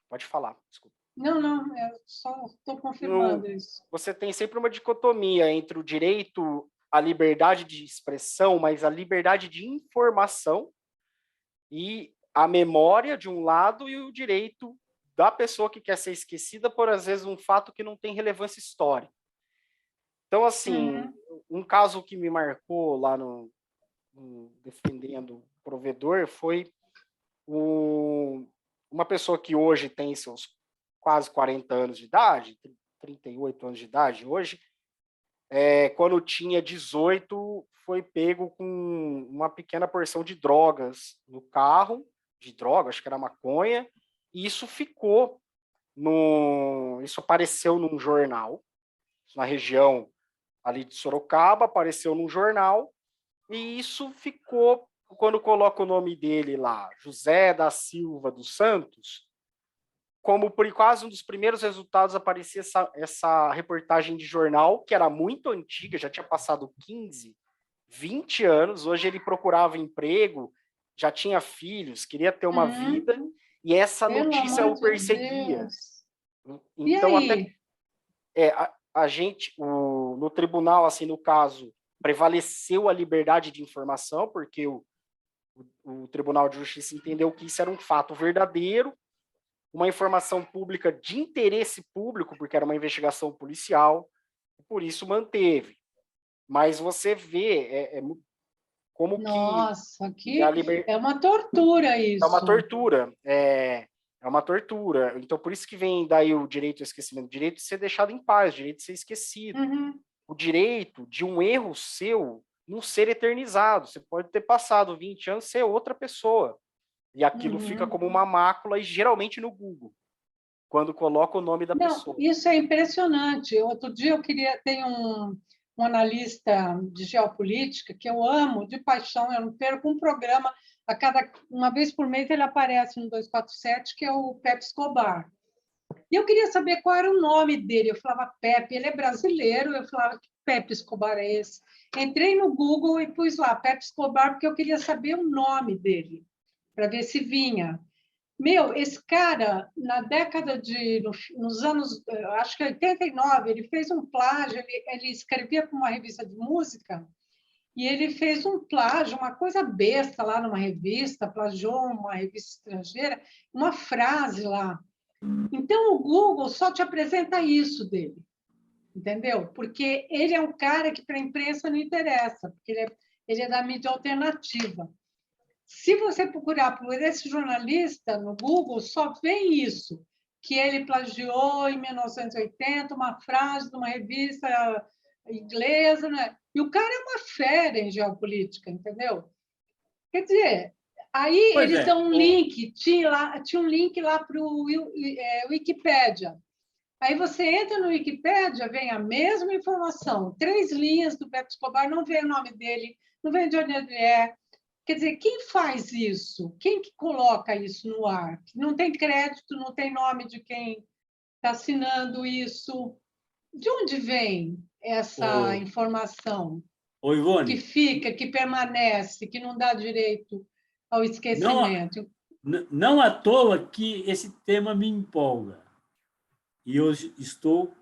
Pode falar, desculpa. Não, eu só estou confirmando isso. Você tem sempre uma dicotomia entre o direito à liberdade de expressão, mas a liberdade de informação e a memória de um lado e o direito da pessoa que quer ser esquecida por, às vezes, um fato que não tem relevância histórica. Então, assim, um caso que me marcou lá no defendendo o provedor foi uma pessoa que hoje tem seus quase 40 anos de idade, 38 anos de idade hoje, quando tinha 18, foi pego com uma pequena porção de drogas no carro, acho que era maconha, e isso isso apareceu num jornal, na região ali de Sorocaba, apareceu num jornal, e isso ficou, quando coloca o nome dele lá, José da Silva dos Santos, como por quase um dos primeiros resultados aparecia essa reportagem de jornal, que era muito antiga, já tinha passado 15, 20 anos, hoje ele procurava emprego, já tinha filhos, queria ter uma vida, e essa notícia o perseguia. Então, a gente, no tribunal, assim, no caso, prevaleceu a liberdade de informação, porque o Tribunal de Justiça entendeu que isso era um fato verdadeiro, uma informação pública de interesse público, porque era uma investigação policial, e por isso manteve. Mas você vê como Nossa, que é uma tortura isso. É uma tortura, é uma tortura. Então, por isso que vem daí o direito ao esquecimento, o direito de ser deixado em paz, o direito de ser esquecido. O direito de um erro seu não ser eternizado. Você pode ter passado 20 anos, ser outra pessoa. E aquilo fica como uma mácula, e geralmente no Google, quando coloca o nome da pessoa. Isso é impressionante. Outro dia tem um analista de geopolítica que eu amo de paixão, eu não perco um programa, uma vez por mês ele aparece no 247, que é o Pepe Escobar. E eu queria saber qual era o nome dele. Eu falava Pepe, ele é brasileiro, eu falava que Pepe Escobar é esse. Entrei no Google e pus lá Pepe Escobar, porque eu queria saber o nome dele, para ver se vinha. Esse cara, nos anos, acho que 89, ele fez um plágio, ele escrevia para uma revista de música, e ele fez um plágio, uma coisa besta lá numa revista, plagiou uma revista estrangeira, uma frase lá. Então, o Google só te apresenta isso dele, entendeu? Porque ele é um cara que para a imprensa não interessa, porque ele é da mídia alternativa. Se você procurar por esse jornalista no Google, só vem isso, que ele plagiou em 1980 uma frase de uma revista inglesa, né? E o cara é uma fera em geopolítica, entendeu? Quer dizer, aí eles dão um link, tinha um link lá para o Wikipédia. Aí você entra no Wikipédia, vem a mesma informação, 3 linhas do Beto Escobar, não vem o nome dele, não vem de onde ele é. Quer dizer, quem faz isso? Quem que coloca isso no ar? Não tem crédito, não tem nome de quem está assinando isso. De onde vem essa informação? Ivone, que fica, que permanece, que não dá direito ao esquecimento? Não à toa que esse tema me empolga. E eu estou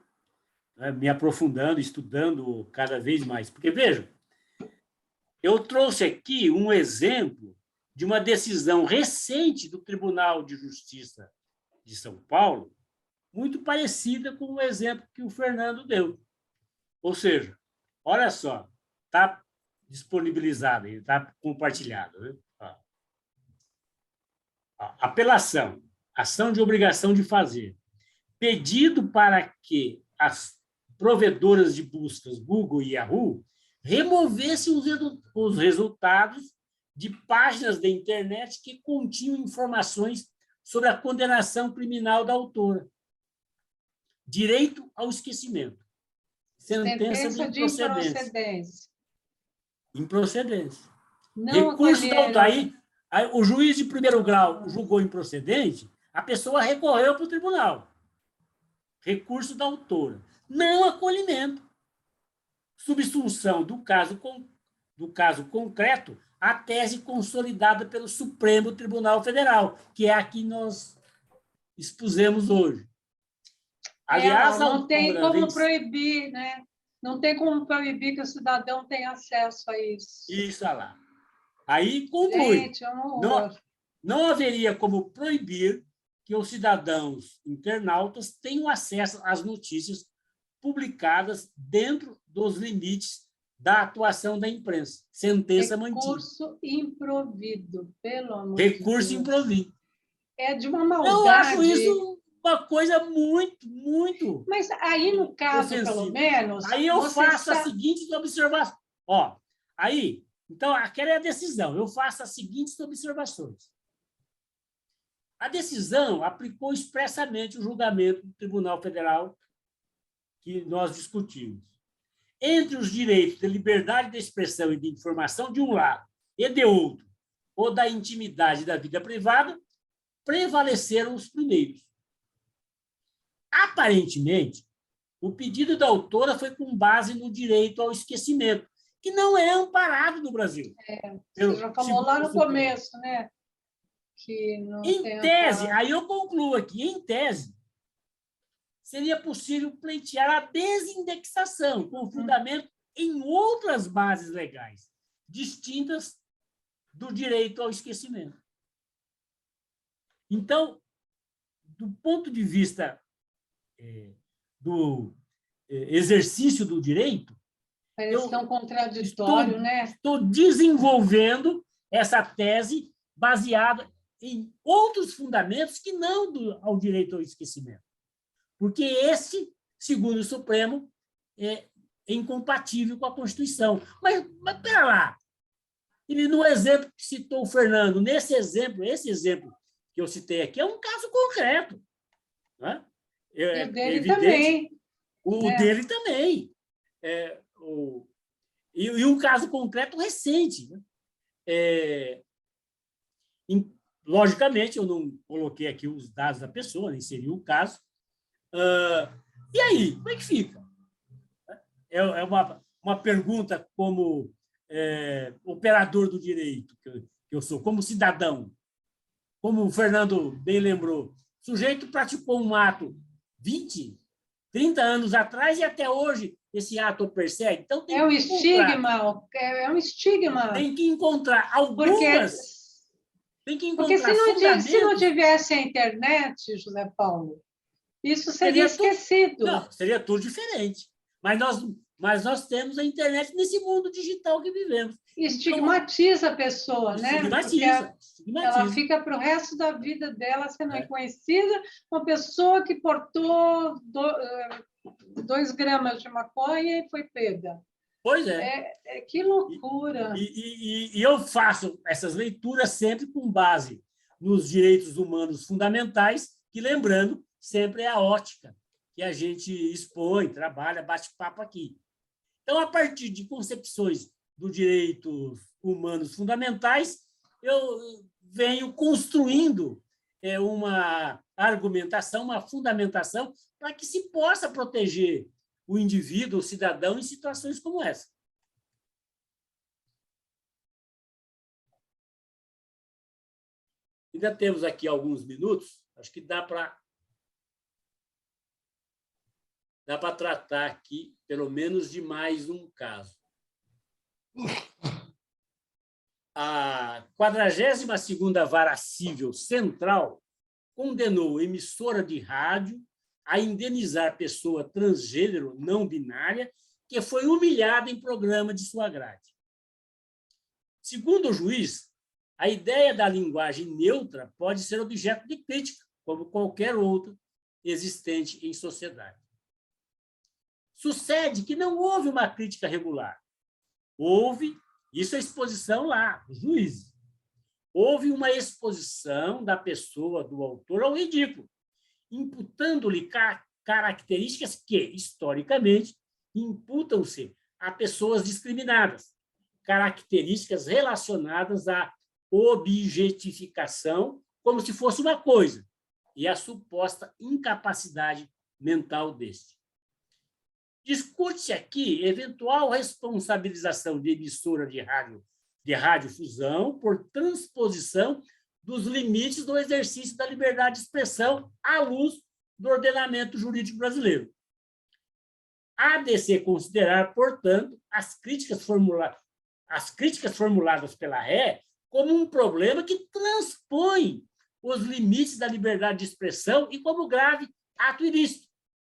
me aprofundando, estudando cada vez mais. Porque, vejam, eu trouxe aqui um exemplo de uma decisão recente do Tribunal de Justiça de São Paulo, muito parecida com o exemplo que o Fernando deu. Ou seja, olha só, está disponibilizado, está compartilhado. Né? Apelação, ação de obrigação de fazer. Pedido para que as provedoras de buscas Google e Yahoo removessem os resultados de páginas da internet que continham informações sobre a condenação criminal da autora. Direito ao esquecimento. Sentença de improcedência. Improcedência. Recurso da autora. Aí, o juiz de primeiro grau julgou improcedente, a pessoa recorreu para o tribunal. Recurso da autora. Não acolhimento. Subsunção do caso concreto à tese consolidada pelo Supremo Tribunal Federal, que é a que nós expusemos hoje. Aliás, não tem como proibir, né? Não tem como proibir que o cidadão tenha acesso a isso. Isso lá. Aí conclui. Gente, é um horror. Não haveria como proibir que os cidadãos internautas tenham acesso às notícias publicadas dentro dos limites da atuação da imprensa. Sentença mantida. Recurso improvido, pelo amor de Deus. Recurso improvido. É de uma maldade. Eu acho isso uma coisa muito... Mas aí, no caso, pelo menos... Aí eu faço a seguinte observação. Aí, então, aquela é a decisão. Eu faço as seguintes observações. A decisão aplicou expressamente o julgamento do Tribunal Federal que nós discutimos. Entre os direitos de liberdade de expressão e de informação, de um lado, e de outro, ou da intimidade da vida privada, prevaleceram os primeiros. Aparentemente, o pedido da autora foi com base no direito ao esquecimento, que não é amparado no Brasil. Você já falou lá no começo, né? Que não em tese, aí eu concluo aqui, em tese, seria possível pleitear a desindexação com fundamento em outras bases legais, distintas do direito ao esquecimento. Então, do ponto de vista do exercício do direito, parece tão contraditório, né? Estou desenvolvendo essa tese baseada em outros fundamentos que não ao direito ao esquecimento. Porque esse, segundo o Supremo, é incompatível com a Constituição. Mas espera lá. Ele, no exemplo que citou o Fernando, esse exemplo que eu citei aqui, é um caso concreto. Né? E o dele também. O dele também. E um caso concreto recente. Né? Logicamente, eu não coloquei aqui os dados da pessoa, nem seria o caso. E aí, como é que fica? É uma pergunta como operador do direito, que eu sou, como cidadão. Como o Fernando bem lembrou, o sujeito praticou um ato 20, 30 anos atrás e até hoje esse ato o persegue. Então, é um estigma. É um estigma. Tem que encontrar algumas... Porque se não tivesse a internet, José Paulo, isso seria esquecido. Não, seria tudo diferente. Mas nós mas nós temos a internet nesse mundo digital que vivemos. Estigmatiza a pessoa, né? Estigmatiza. Ela fica para o resto da vida dela sendo reconhecida, uma pessoa que portou 2 gramas de maconha e foi pega. Pois é. Que loucura! E eu faço essas leituras sempre com base nos direitos humanos fundamentais, que, lembrando, sempre é a ótica que a gente expõe, trabalha, bate papo aqui. Então, a partir de concepções dos direitos humanos fundamentais, eu venho construindo uma argumentação, uma fundamentação para que se possa proteger o indivíduo, o cidadão, em situações como essa. Ainda temos aqui alguns minutos, acho que dá para tratar aqui, pelo menos, de mais um caso. A 42ª Vara Civil Central condenou emissora de rádio a indenizar pessoa transgênero não binária que foi humilhada em programa de sua grade. Segundo o juiz, a ideia da linguagem neutra pode ser objeto de crítica, como qualquer outra existente em sociedade. Sucede que não houve uma crítica regular. Houve, isso é exposição lá, dos juízes. Houve uma exposição da pessoa, do autor, ao ridículo, imputando-lhe características que, historicamente, imputam-se a pessoas discriminadas, características relacionadas à objetificação, como se fosse uma coisa, e a suposta incapacidade mental deste. Discute-se aqui eventual responsabilização de emissora de radiodifusão por transposição dos limites do exercício da liberdade de expressão à luz do ordenamento jurídico brasileiro. Há de se considerar, portanto, as críticas formuladas pela ré como um problema que transpõe os limites da liberdade de expressão e como grave ato ilícito,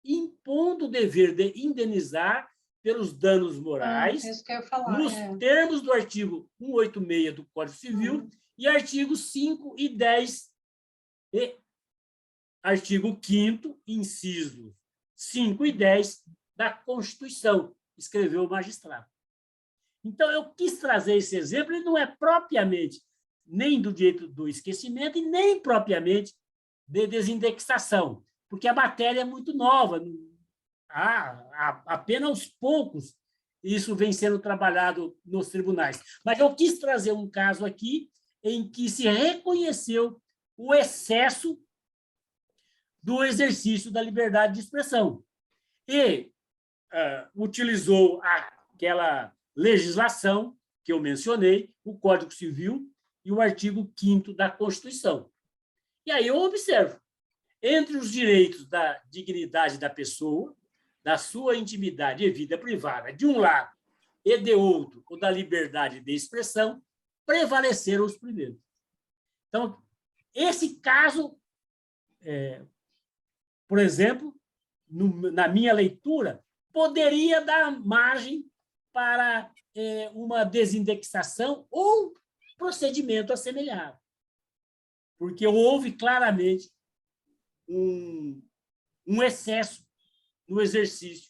impondo o dever de indenizar pelos danos morais, nos termos do artigo 186 do Código Civil e artigos 5 e 10 e artigo 5º, incisos 5 e 10 da Constituição, escreveu o magistrado. Então, eu quis trazer esse exemplo, ele não é propriamente nem do direito do esquecimento e nem propriamente de desindexação, porque a matéria é muito nova, apenas aos poucos isso vem sendo trabalhado nos tribunais. Mas eu quis trazer um caso aqui em que se reconheceu o excesso do exercício da liberdade de expressão e utilizou aquela legislação que eu mencionei, o Código Civil e o artigo 5º da Constituição. E aí eu observo, entre os direitos da dignidade da pessoa, da sua intimidade e vida privada, de um lado, e de outro, o da liberdade de expressão, prevaleceram os primeiros. Então, esse caso, por exemplo, na minha leitura, poderia dar margem para uma desindexação ou procedimento assemelhado, porque houve claramente um excesso no exercício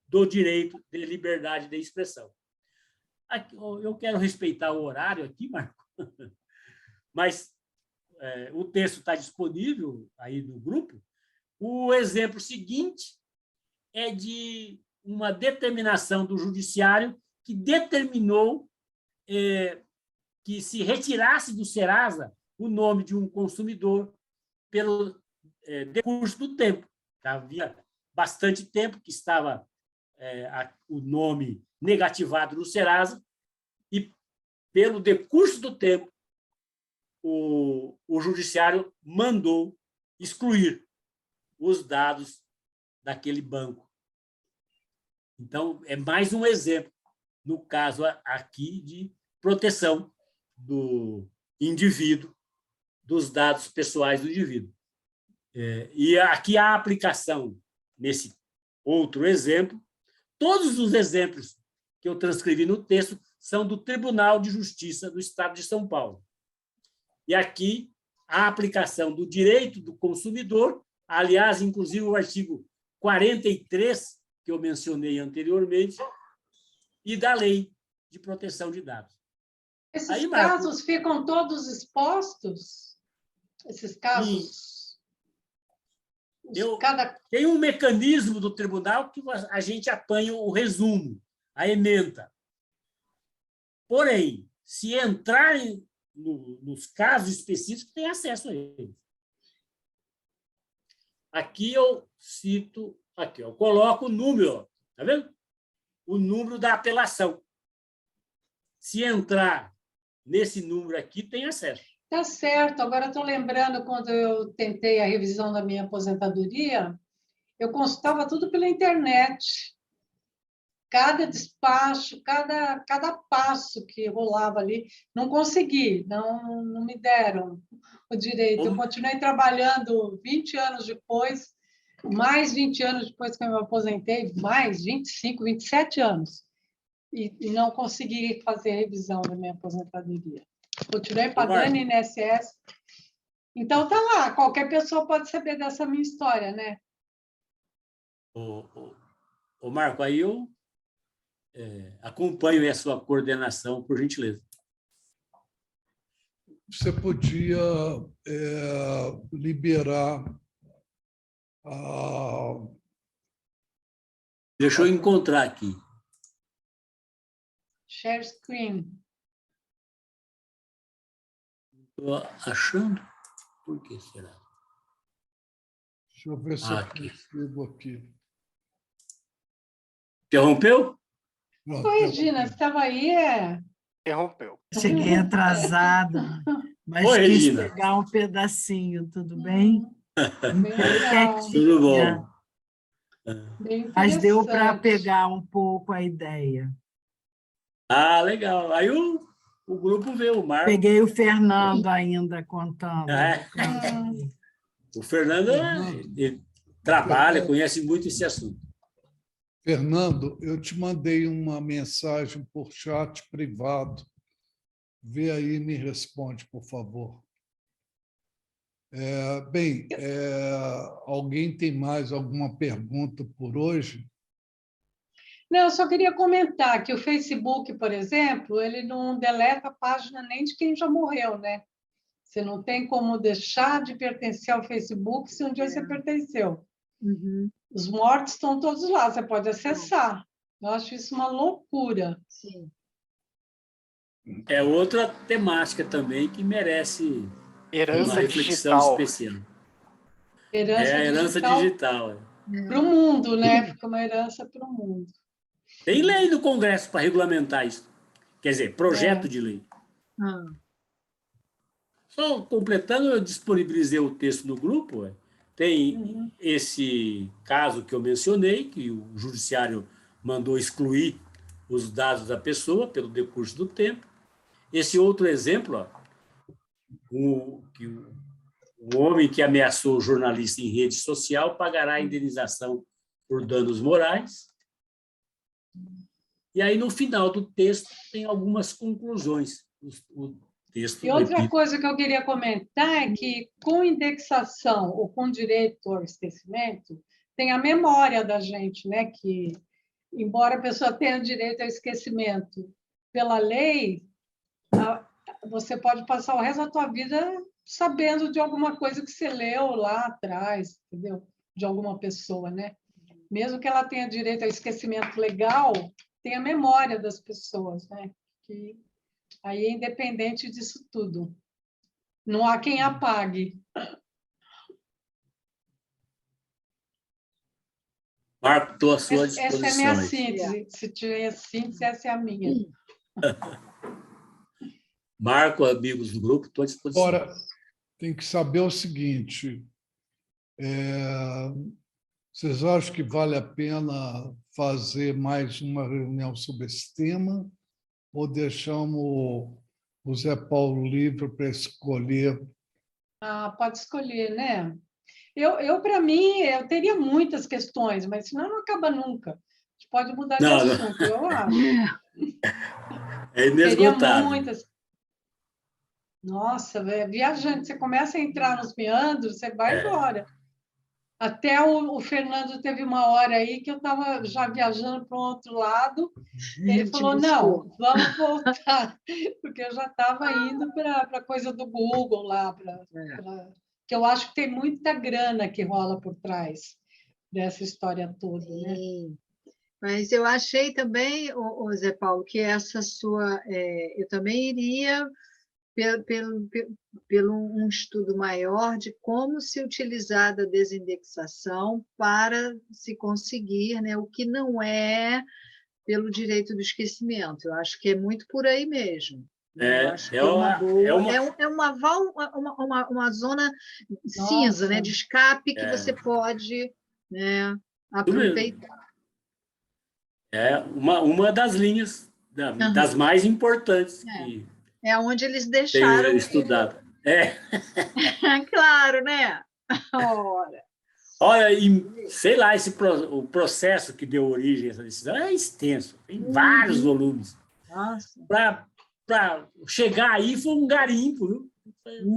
do direito de liberdade de expressão. Aqui, eu quero respeitar o horário aqui, Marco, mas o texto está disponível aí no grupo. O exemplo seguinte é de uma determinação do judiciário que determinou que se retirasse do Serasa o nome de um consumidor pelo decurso do tempo. Havia bastante tempo que estava o nome negativado no Serasa e, pelo decurso do tempo, o judiciário mandou excluir os dados daquele banco. Então, é mais um exemplo, no caso aqui, de proteção do indivíduo, dos dados pessoais do indivíduo. E aqui a aplicação, nesse outro exemplo, todos os exemplos que eu transcrevi no texto são do Tribunal de Justiça do Estado de São Paulo. E aqui, a aplicação do direito do consumidor, aliás, inclusive o artigo 43, que eu mencionei anteriormente, e da Lei de Proteção de Dados. Esses casos ficam todos expostos? Esses casos? Tem um mecanismo do tribunal que a gente apanha o resumo, a ementa. Porém, se entrar nos casos específicos, tem acesso a eles. Aqui eu cito, aqui eu coloco o número, tá vendo? O número da apelação. Se entrar nesse número aqui, tem acesso. Tá certo. Agora estou lembrando, quando eu tentei a revisão da minha aposentadoria, eu consultava tudo pela internet. Cada despacho, cada passo que rolava ali, não consegui, não me deram o direito. Eu continuei trabalhando 20 anos depois, mais 20 anos depois que eu me aposentei, mais 25, 27 anos, e não consegui fazer a revisão da minha aposentadoria. Continuei pagando INSS. Então, tá lá, qualquer pessoa pode saber dessa minha história, né? Ô Marco, aí eu acompanho a sua coordenação, por gentileza. Você podia liberar a... Deixa eu encontrar aqui. Share screen. Estou achando. Por que será? Deixa eu ver se eu consigo aqui. Interrompeu? Oi, Regina, você estava aí? Interrompeu. Cheguei atrasada, mas Oi, quis Regina. pegar um pedacinho, tudo bem? Bem legal. Tudo bom. Bem Mas deu para interessante. pegar um pouco a ideia. Ah, legal. Aí o grupo vê o Marco. Peguei o Fernando ainda contando. O Fernando ele trabalha, conhece muito esse assunto. Fernando, eu te mandei uma mensagem por chat privado. Vê aí e me responde, por favor. Alguém tem mais alguma pergunta por hoje? Não, eu só queria comentar que o Facebook, por exemplo, ele não deleta a página nem de quem já morreu, né? Você não tem como deixar de pertencer ao Facebook se um dia você pertenceu. Uhum. Os mortos estão todos lá, você pode acessar. Eu acho isso uma loucura. Sim. É outra temática também que merece Herança uma reflexão digital. especial. Herança digital. Para o mundo, né? Fica uma herança para o mundo. Tem lei do Congresso para regulamentar isso. Quer dizer, projeto de lei. Só completando, eu disponibilizei o texto no grupo. Tem esse caso que eu mencionei, que o judiciário mandou excluir os dados da pessoa pelo decurso do tempo. Esse outro exemplo, o homem que ameaçou o jornalista em rede social pagará a indenização por danos morais. E aí, no final do texto, tem algumas conclusões. O texto, e outra coisa que eu queria comentar é que, com indexação ou com direito ao esquecimento, tem a memória da gente, né? Que, embora a pessoa tenha direito ao esquecimento pela lei, você pode passar o resto da tua vida sabendo de alguma coisa que você leu lá atrás, entendeu? De alguma pessoa, né? Mesmo que ela tenha direito ao esquecimento legal, tem a memória das pessoas, né? Que aí é independente disso tudo. Não há quem apague. Marco, estou à sua disposição. Essa é a minha síntese. Se tiver síntese, essa é a minha. Marco, amigos do grupo, estou à disposição. Agora, tem que saber o seguinte, vocês acham que vale a pena fazer mais uma reunião sobre esse tema ou deixamos o Zé Paulo livre para escolher? Pode escolher, né? Para mim, eu teria muitas questões, mas senão não acaba nunca. gente pode mudar de Não, assunto, eu acho. É Teria inesgotável. muitas. Nossa, viajante, você começa a entrar nos meandros, você vai embora. Até o Fernando teve uma hora aí que eu estava já viajando para o outro lado, ele falou, não, vamos voltar, porque eu já estava indo para a coisa do Google lá, que eu acho que tem muita grana que rola por trás dessa história toda, né? Mas eu achei também, Zé Paulo, que essa sua... eu também iria pelo um estudo maior de como se utilizar da desindexação para se conseguir, né, o que não é pelo direito do esquecimento. Eu acho que é muito por aí mesmo. Eu acho que é uma boa... uma zona cinza, né, de escape que você pode, né, aproveitar. É uma das linhas, das mais importantes que é onde eles deixaram estudado. Claro, né? Olha, e, sei lá, o processo que deu origem a essa decisão é extenso, tem vários volumes. Para chegar aí foi um garimpo, viu?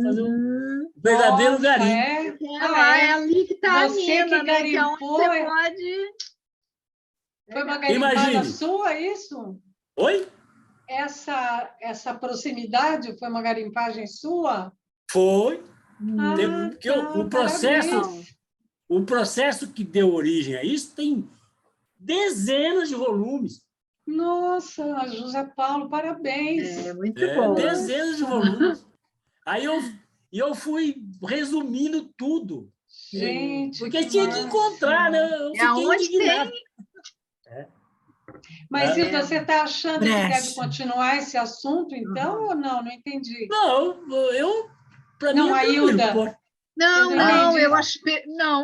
Fazer um verdadeiro garimpo. É ali que está a mina, né? Que é onde você pode... Foi uma garimpada sua, isso? Oi? Essa proximidade foi uma garimpagem sua? Foi. Porque o processo que deu origem a isso tem dezenas de volumes. Nossa, José Paulo, parabéns. Muito bom. Dezenas de volumes. Aí eu fui resumindo tudo. Gente, porque tinha que encontrar, né? Eu fiquei indignado. Mas, Hilda, você está achando que deve continuar esse assunto, então, ou não? Não entendi. Não, para mim é Hilda.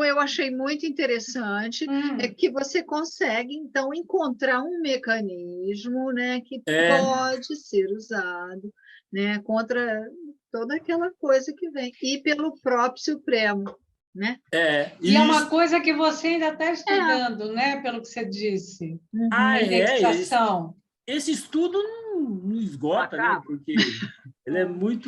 Eu achei muito interessante é que você consegue, então, encontrar um mecanismo, né, que pode ser usado, né, contra toda aquela coisa que vem, e pelo próprio Supremo. Né? E é uma coisa que você ainda está estudando, né? Pelo que você disse. A indexação. Esse estudo não esgota, né? Porque ele é muito...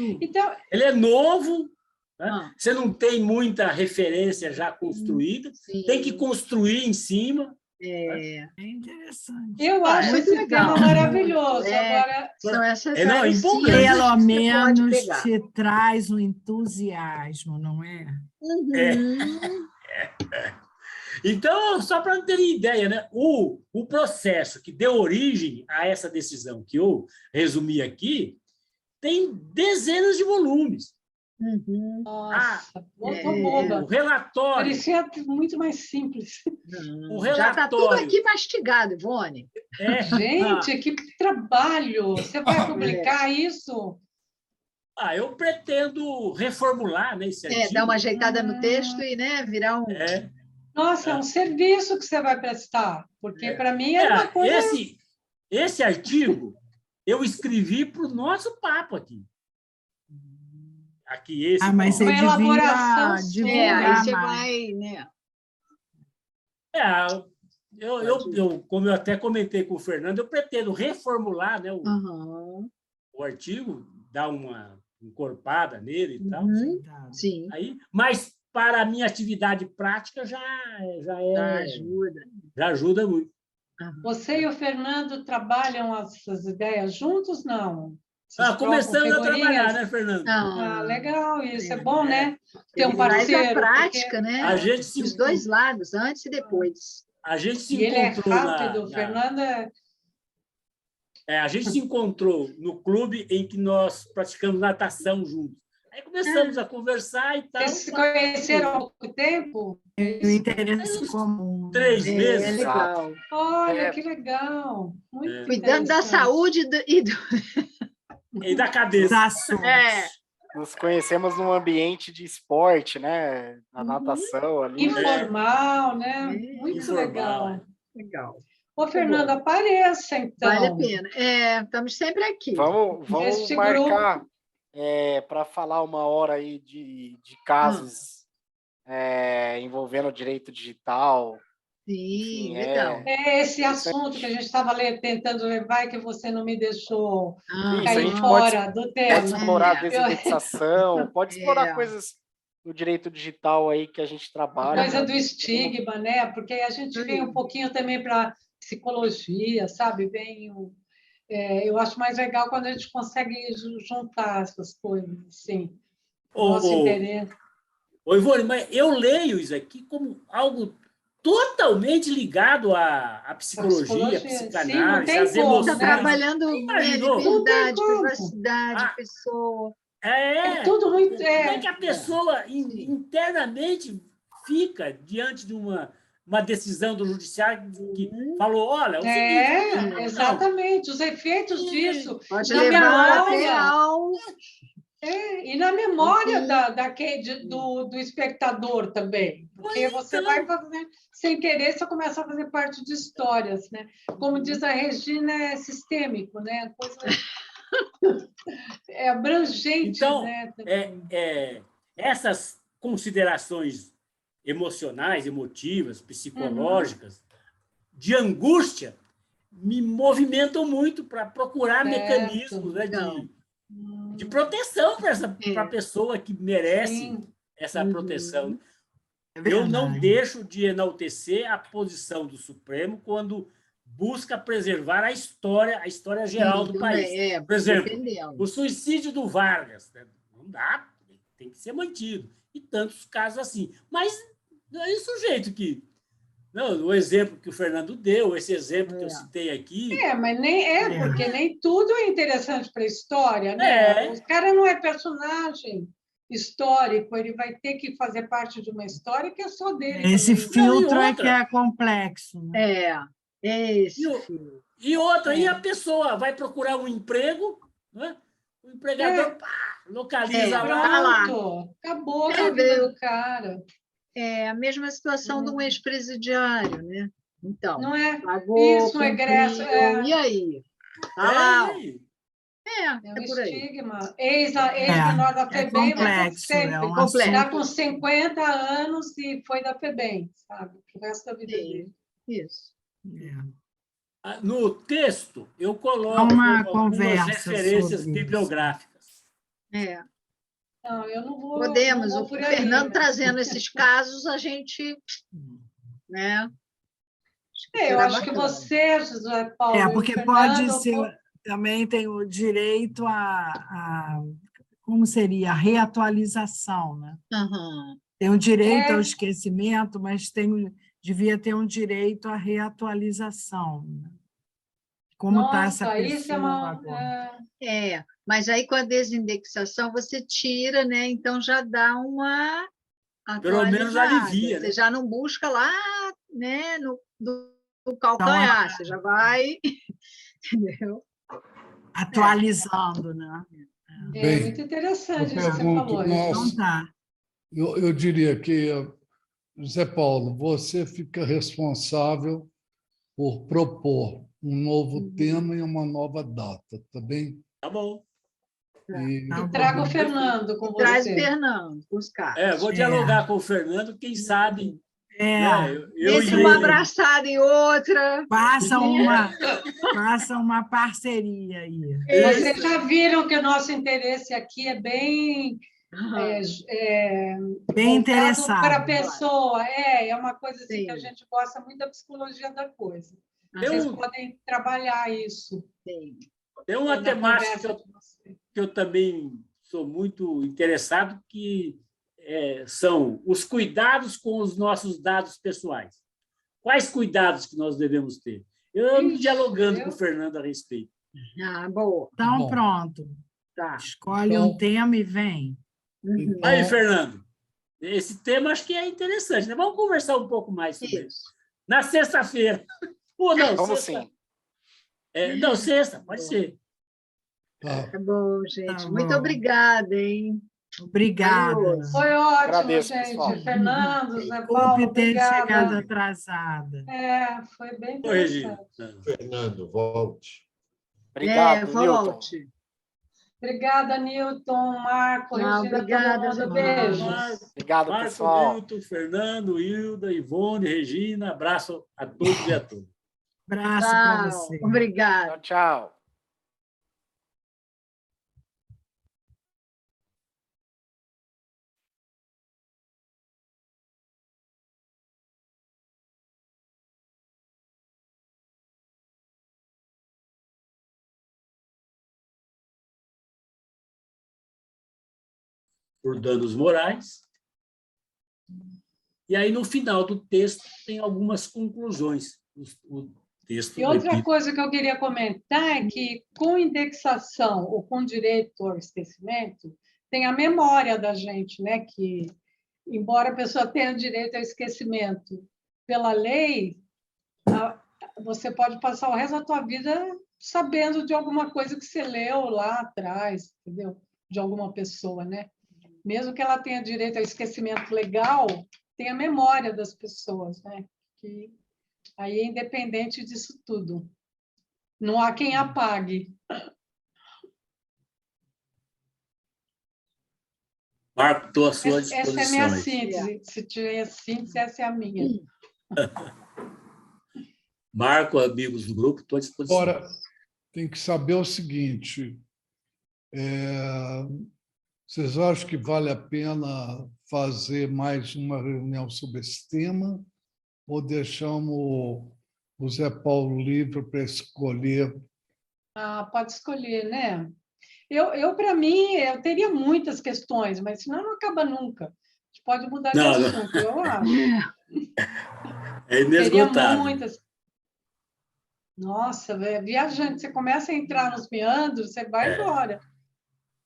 ele é novo, né? Você não tem muita referência já construída, tem que construir em cima. É interessante. Eu acho esse tema maravilhoso. Agora, são essas pelo menos te traz um entusiasmo, não é? Então, só para ter ideia, né? O processo que deu origem a essa decisão que eu resumi aqui tem dezenas de volumes. Nossa, boba. O relatório... Parecia muito mais simples. O relatório... Já está tudo aqui mastigado, Ivone. Gente, que trabalho! Você vai publicar isso? Eu pretendo reformular, né, esse artigo. Dar uma ajeitada no texto e, né, virar um... Nossa, é um serviço que você vai prestar, porque para mim é uma coisa... Esse artigo eu escrevi para o nosso papo aqui. Mas uma elaboração aí você vai, né? Como eu até comentei com o Fernando, eu pretendo reformular, né, o artigo, dar uma encorpada nele e tal. Sim. Mas para a minha atividade prática já ajuda muito. Você e o Fernando trabalham essas ideias juntos, não? Começamos a trabalhar, né, Fernando? Legal, isso é bom, né? Ter um parceiro. Faz a prática, né? A gente os dois lados, antes e depois. A gente se encontrou. Ele é rápido, o Fernando a gente se encontrou no clube em que nós praticamos natação juntos. Aí começamos a conversar e tal. Vocês se conheceram há pouco tempo? O interesse comum. 3 meses. Legal. Olha, que legal. Muito cuidando da saúde e da cabeça. Nos conhecemos num ambiente de esporte, né? Na natação ali. Informal, né? Muito legal. Ô, Fernando, apareça, então. Vale a pena. Estamos sempre aqui. Vamos marcar para falar uma hora aí de casos envolvendo o direito digital. Sim, legal. É esse assunto que a gente estava tentando levar e que você não me deixou cair Isso, fora do tema. pode explorar a desindexação, pode explorar coisas do direito digital aí que a gente trabalha. Coisa do estigma, né? Porque a gente vem um pouquinho também para psicologia, sabe? Eu acho mais legal quando a gente consegue juntar essas coisas, assim. Nosso interesse. Ivone, mas eu leio isso aqui como algo totalmente ligado à psicologia, à psicanálise, às emoções. Está trabalhando liberdade, privacidade, pessoa. É tudo muito... Como é que a pessoa internamente fica diante de uma decisão do judiciário que falou, olha, é o seguinte... Exatamente, os efeitos disso. Pode levar até ao... e na memória do espectador também, porque você vai fazer, sem querer, você começa a fazer parte de histórias, né? Como diz a Regina, é sistêmico, né? Coisa é abrangente, então, né? Essas considerações emocionais, emotivas, psicológicas, de angústia, me movimentam muito para procurar mecanismos, né, de proteção para a pessoa que merece essa proteção. Eu não deixo de enaltecer a posição do Supremo quando busca preservar a história geral do país. Por exemplo, o suicídio do Vargas, né? Não dá, tem que ser mantido. E tantos casos assim. Mas não é o sujeito que... Não, o exemplo que o Fernando deu, esse exemplo que eu citei aqui... mas porque nem tudo é interessante para a história, né? O cara não é personagem histórico, ele vai ter que fazer parte de uma história que é só dele. Esse filtro é que é complexo. Né? E outra, e a pessoa vai procurar um emprego, né? O empregador localiza lá. Acabou a vida do cara. É a mesma situação de um ex-presidiário, né? Então, não é? pagou, Isso, egresso. E aí? Tá lá. É por aí. Estigma. Ex-menor da FEBEM vai sempre. Está com 50 anos e foi da FEBEM, sabe? O resto da vida dele. Isso. No texto, eu coloco algumas referências bibliográficas. Não, eu não vou. Podemos, não vou o Fernando trazendo esses casos, a gente. Né? Eu acho que você, José Paulo. Porque pode ser. Também tem o direito como seria? A reatualização, né? Tem o direito ao esquecimento, mas devia ter um direito à reatualização. Né? Como está essa pessoa agora? Mas aí com a desindexação você tira, né? Então já dá uma atualizada. Pelo menos alivia. Você, né? Já não busca lá, né? No calcanhar, então, você já vai, entendeu? Atualizando, né? Bem, muito interessante isso que você falou. Então tá. Eu diria que, José Paulo, você fica responsável por propor um novo tema e uma nova data, tá bem? Tá bom. E traga o Fernando com você. Traz o Fernando com os caras. Vou dialogar com o Fernando, quem sabe... Deixa uma abraçada em outra. Faça uma parceria aí. Vocês já viram que o nosso interesse aqui é bem... bem interessado. Para a pessoa. É uma coisa assim que a gente gosta muito da psicologia da coisa. Vocês podem trabalhar isso. Tem uma temática que eu também sou muito interessado, que são os cuidados com os nossos dados pessoais. Quais cuidados que nós devemos ter? Eu ando dialogando com o Fernando a respeito. Boa. Então, pronto. Tá. Escolhe um tema e vem. Aí, Fernando, esse tema acho que é interessante, né? Vamos conversar um pouco mais sobre isso. Na sexta-feira. Ou não, vamos sexta. sim. Não, sexta, pode ser. Tá bom, gente. Muito obrigada, hein? Obrigada. Foi ótimo, agradeço, gente. pessoal. Fernando, Zé Paulo, obrigada. Ter chegado atrasada. Foi bem interessante. Fernando, volte. Obrigado, volte. Obrigada, Newton, Marco, Regina, obrigada, todo mundo. Beijos. Obrigado, Marco, pessoal. Newton, Fernando, Hilda, Ivone, Regina. Abraço a todos e a todas. Abraço para você. Obrigada. Tchau, tchau. Por danos morais. E aí, no final do texto, tem algumas conclusões. O texto E outra repito. coisa que eu queria comentar é que, com indexação ou com direito ao esquecimento, tem a memória da gente, né? Que, embora a pessoa tenha direito ao esquecimento pela lei, você pode passar o resto da tua vida sabendo de alguma coisa que você leu lá atrás, entendeu? De alguma pessoa, né? Mesmo que ela tenha direito ao esquecimento legal, tem a memória das pessoas, né? Que aí é independente disso tudo. Não há quem apague. Marco, estou à sua Essa é a disposição. minha síntese. Se tiver síntese, essa é a minha. Marco, amigos do grupo, estou à disposição. Agora, tem que saber o seguinte, vocês acham que vale a pena fazer mais uma reunião sobre esse tema ou deixamos o Zé Paulo livre para escolher? Pode escolher, né? Para mim, eu teria muitas questões, mas senão não acaba nunca. A gente pode mudar de assunto, eu acho. É inesgotável. Teria muitas. Nossa, viajante, você começa a entrar nos meandros, você vai embora.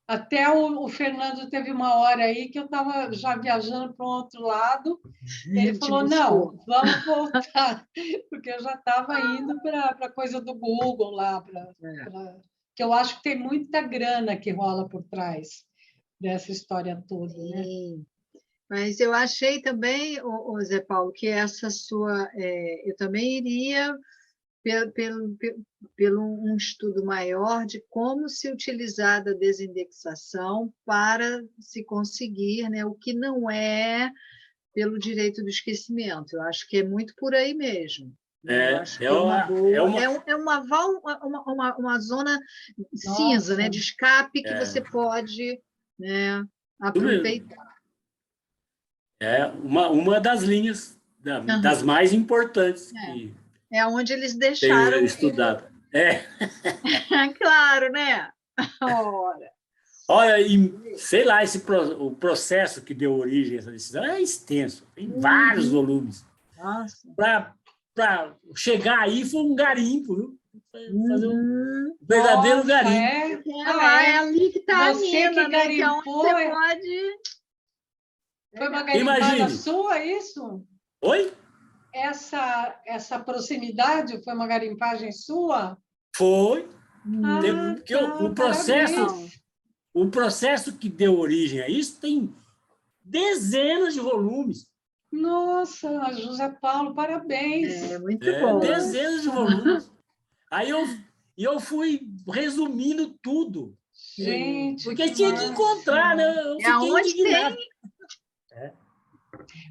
Até o Fernando teve uma hora aí que eu estava já viajando para o outro lado. Ele falou, não, vamos voltar, porque eu já estava indo para a coisa do Google lá, que eu acho que tem muita grana que rola por trás dessa história toda. Né? Mas eu achei também, Zé Paulo, que essa sua... eu também iria pelo um estudo maior de como se utilizar da desindexação para se conseguir, né, o que não é pelo direito do esquecimento. Eu acho que é muito por aí mesmo. Eu acho que é uma boa, uma zona cinza, né, de escape que você pode, né, aproveitar. É uma das linhas, das mais importantes que é onde eles deixaram estudado. Claro, né? Olha, e, sei lá, o processo que deu origem a essa decisão é extenso, tem vários volumes. Para chegar aí foi um garimpo, viu? Fazer um verdadeiro garimpo. É ali que está a mina, que garimpou, né? Você pode... Foi uma garimpada sua, isso? Oi? Essa proximidade foi uma garimpagem sua? Foi. Porque o processo que deu origem a isso tem dezenas de volumes. Nossa, José Paulo, parabéns. Muito bom. Dezenas de volumes. Aí eu fui resumindo tudo. Gente, porque tinha que encontrar, né? Eu fiquei indignado.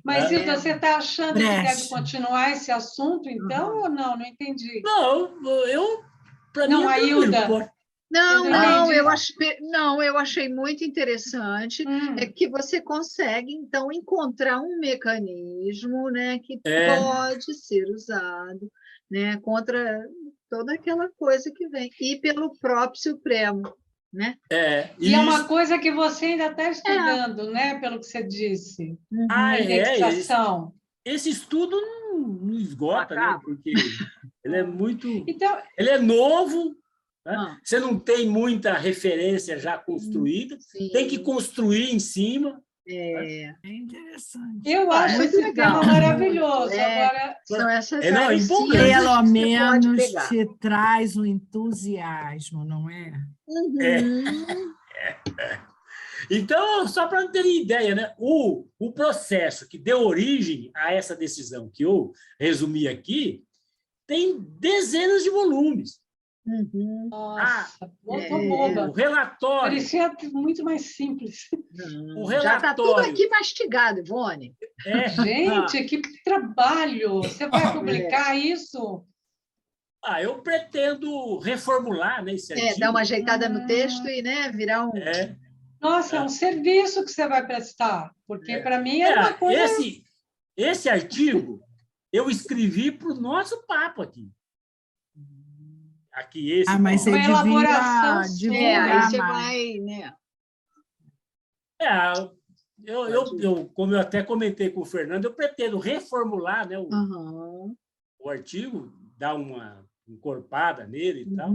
Mas você está achando que deve continuar esse assunto, então, ou não? Não entendi. Não, para mim a Hilda. Eu achei muito interessante é que você consegue, então, encontrar um mecanismo, né, que pode ser usado, né, contra toda aquela coisa que vem, e pelo próprio Supremo. Né? E é uma coisa que você ainda está estudando, né? Pelo que você disse. A indexação. Esse estudo não esgota, né? Porque ele é muito... ele é novo, né? Você não tem muita referência já construída, tem que construir em cima. É interessante. Eu acho esse tema maravilhoso. Agora, são essas pelo menos te traz um entusiasmo, não é? Então, só para ter ideia, né? O processo que deu origem a essa decisão que eu resumi aqui tem dezenas de volumes. Nossa, tô boba. O relatório. Parecia muito mais simples. O relatório. Já está tudo aqui mastigado, Ivone. Gente, que trabalho! Você vai publicar isso? Eu pretendo reformular, né, esse artigo. Dar uma ajeitada no texto e, né, virar um... Nossa, é um serviço que você vai prestar, porque para mim é uma coisa... Esse artigo eu escrevi para o nosso papo aquaqui. Mas você uma elaboração divulgar aí você vai, né? Como eu até comentei com o Fernando, eu pretendo reformular, né, o artigo, dar uma encorpada nele e tal.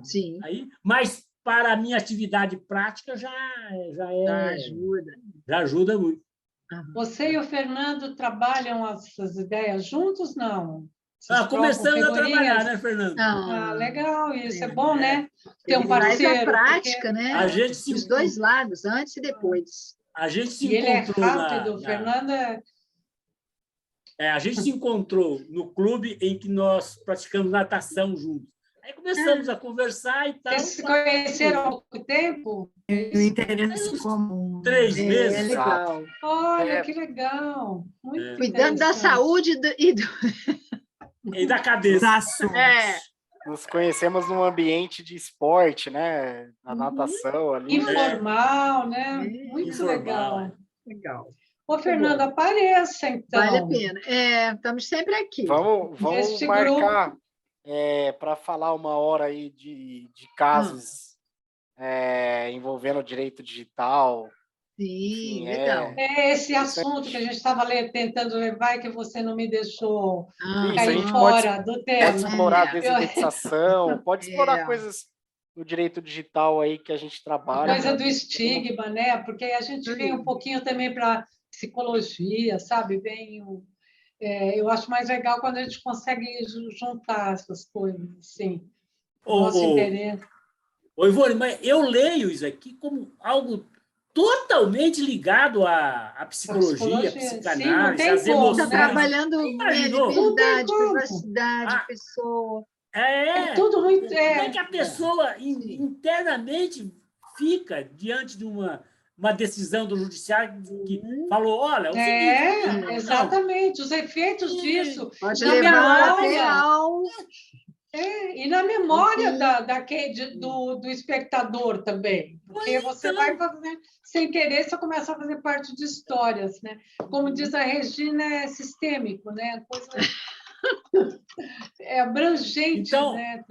Sim. Aí, mas para a minha atividade prática já ajuda muito. Você e o Fernando trabalham essas ideias juntos, não? Começamos a trabalhar, né, Fernando? Legal, isso é bom, né? Ter um parceiro. Faz a prática, né? A gente Dos dois lados, antes e depois. A gente se encontrou. Ele é rápido, o Fernando é... A gente se encontrou no clube em que nós praticamos natação juntos. Aí começamos a conversar e tal. Vocês se conheceram há pouco tempo? O interesse comum. 3 meses. É legal. Olha, que legal. Muito Cuidando da saúde e da cabeça. Nos conhecemos num ambiente de esporte, né? Na natação ali. Informal, né? Muito informal, legal. Ô, Fernando, apareça, então. Vale a pena. Estamos sempre aqui. Vamos marcar para falar uma hora aí de casos envolvendo o direito digital. Sim, legal. É esse assunto que a gente estava tentando levar e que você não me deixou cair isso, fora do tema. Pode explorar a desindexação, pode explorar coisas do direito digital aí que a gente trabalha. Coisa do estigma, né? Porque a gente vem um pouquinho também para psicologia, sabe? Eu acho mais legal quando a gente consegue juntar essas coisas, assim. Nosso interesse. Ivone, mas eu leio isso aqui como algo totalmente ligado à psicologia, à psicanálise, às emoções. Está trabalhando liberdade, privacidade, pessoa. É tudo muito... Como é que a pessoa internamente fica diante de uma decisão do judiciário que falou, olha, o seguinte... Exatamente, os efeitos disso. Pode levar até ao... e na memória do espectador também, porque você vai fazer, sem querer, você começa a fazer parte de histórias, né? Como diz a Regina, é sistêmico, né? É abrangente, então, né?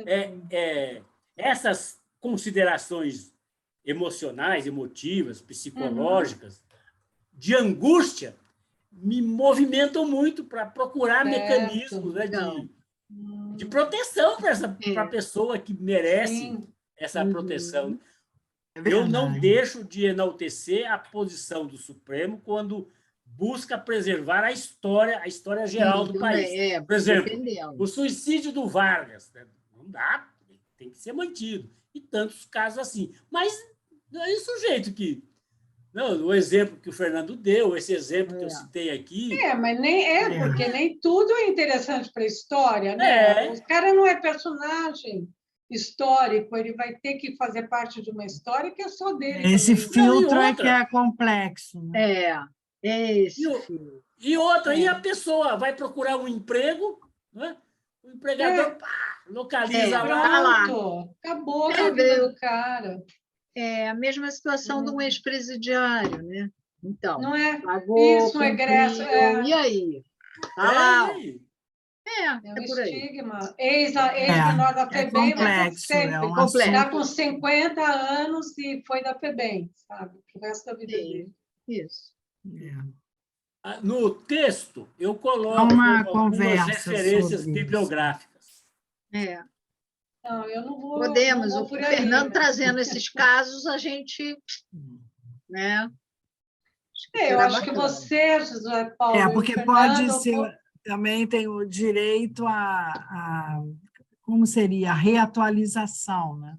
Essas considerações emocionais, emotivas, psicológicas, de angústia, me movimentam muito para procurar mecanismos, né, de proteção para a pessoa que merece essa proteção. Eu não deixo de enaltecer a posição do Supremo quando busca preservar a história geral do país. Por exemplo, o suicídio do Vargas, né? Não dá, tem que ser mantido. E tantos casos assim. Mas não é isso o jeito que... Não, o exemplo que o Fernando deu, esse exemplo que eu citei aqui... mas porque nem tudo é interessante para a história, né? O cara não é personagem histórico, ele vai ter que fazer parte de uma história que é só dele. Esse filtro que é complexo. Né? E outra, e a pessoa vai procurar um emprego, né? O empregador localiza lá. Acabou a vida do cara. É a mesma situação de um ex-presidiário, né? Então, não é? Pagou, isso, egresso. E aí? É por aí. Estigma. Ex-menor da FEBEM, complexo, está com 50 anos e foi da FEBEM, sabe? O resto da vida dele. Isso. No texto, eu coloco algumas referências bibliográficas. Não, eu não vou. Podemos, não vou o por aí, Fernando trazendo esses casos, a gente. Né? Eu acho que você, José Paulo. Porque pode ser. Também tem o direito a como seria? A reatualização, né?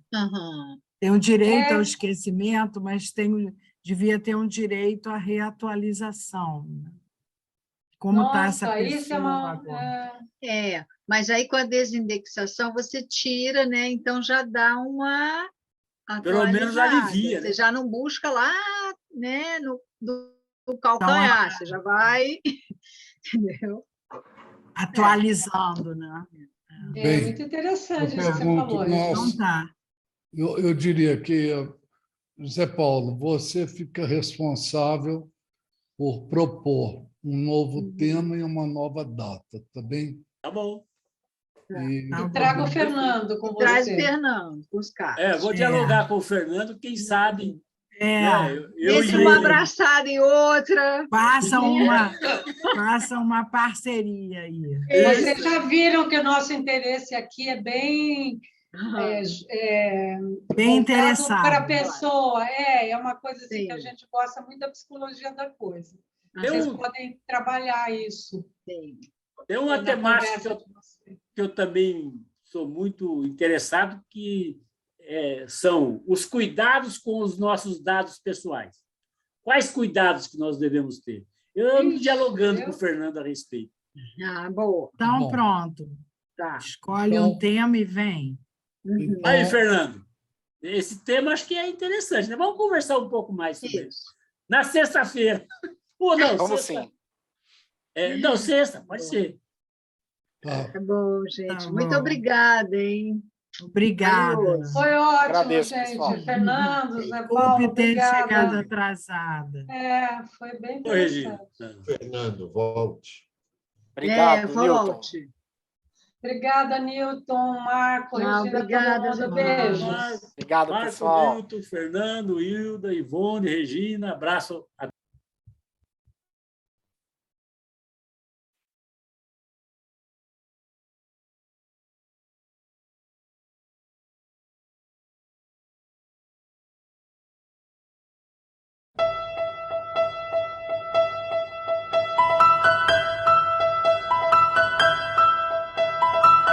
Tem o direito ao esquecimento, mas devia ter um direito à reatualização. Né? Como está essa pessoa agora? Mas aí, com a desindexação, você tira, né? Então, já dá uma Pelo menos atualizada. alivia, Você né? já não busca lá, né, no calcanhar, você já vai, entendeu? Atualizando, né? Bem, muito interessante eu isso que você pergunto, falou. Então tá. eu diria que, Zé Paulo, você fica responsável por propor um novo tema e uma nova data, tá bem? Tá bom. E Tá E bom. traga o Fernando com Traz o você. Fernando com os caras. Vou dialogar com o Fernando, quem sabe, né? Eu Entre e uma ele. abraçada e outra. Façam uma parceria aí. Vocês já viram que o nosso interesse aqui é bem Bem para a interessado. pessoa. É uma coisa assim que a Sim. gente gosta muito da psicologia da coisa. Eu- Vocês podem trabalhar isso. Sim. Tem uma na temática conversa de vocês. que eu também sou muito interessado, que são os cuidados com os nossos dados pessoais. Quais cuidados que nós devemos ter? Eu ando Ixi, dialogando com o Fernando a respeito. Boa. Então, Bom. pronto. Tá. Escolhe Então- um tema e vem. então, Aí, Fernando, esse tema acho que é interessante, né? Vamos conversar um pouco mais sobre isso. Isso. Na sexta-feira. Ou não, Vamos sexta. sim. Não, sexta, pode ser. tá. Tá bom, gente. Tá Muito bom. obrigada, hein? Obrigada. Valioso. Foi ótimo, Agradeço, gente. pessoal. Fernando, Zé Desculpe Paulo, ter chegado obrigada. atrasada. Foi bem Oi, Regina. interessante. Fernando, volte. Obrigado, Newton. Volte. Obrigada, Newton, Marco, Regina, obrigada, todo mundo. Zé Paulo. Beijos. Marco, Obrigado, Marco, pessoal. Nilton, Fernando, Hilda, Ivone, Regina, abraço.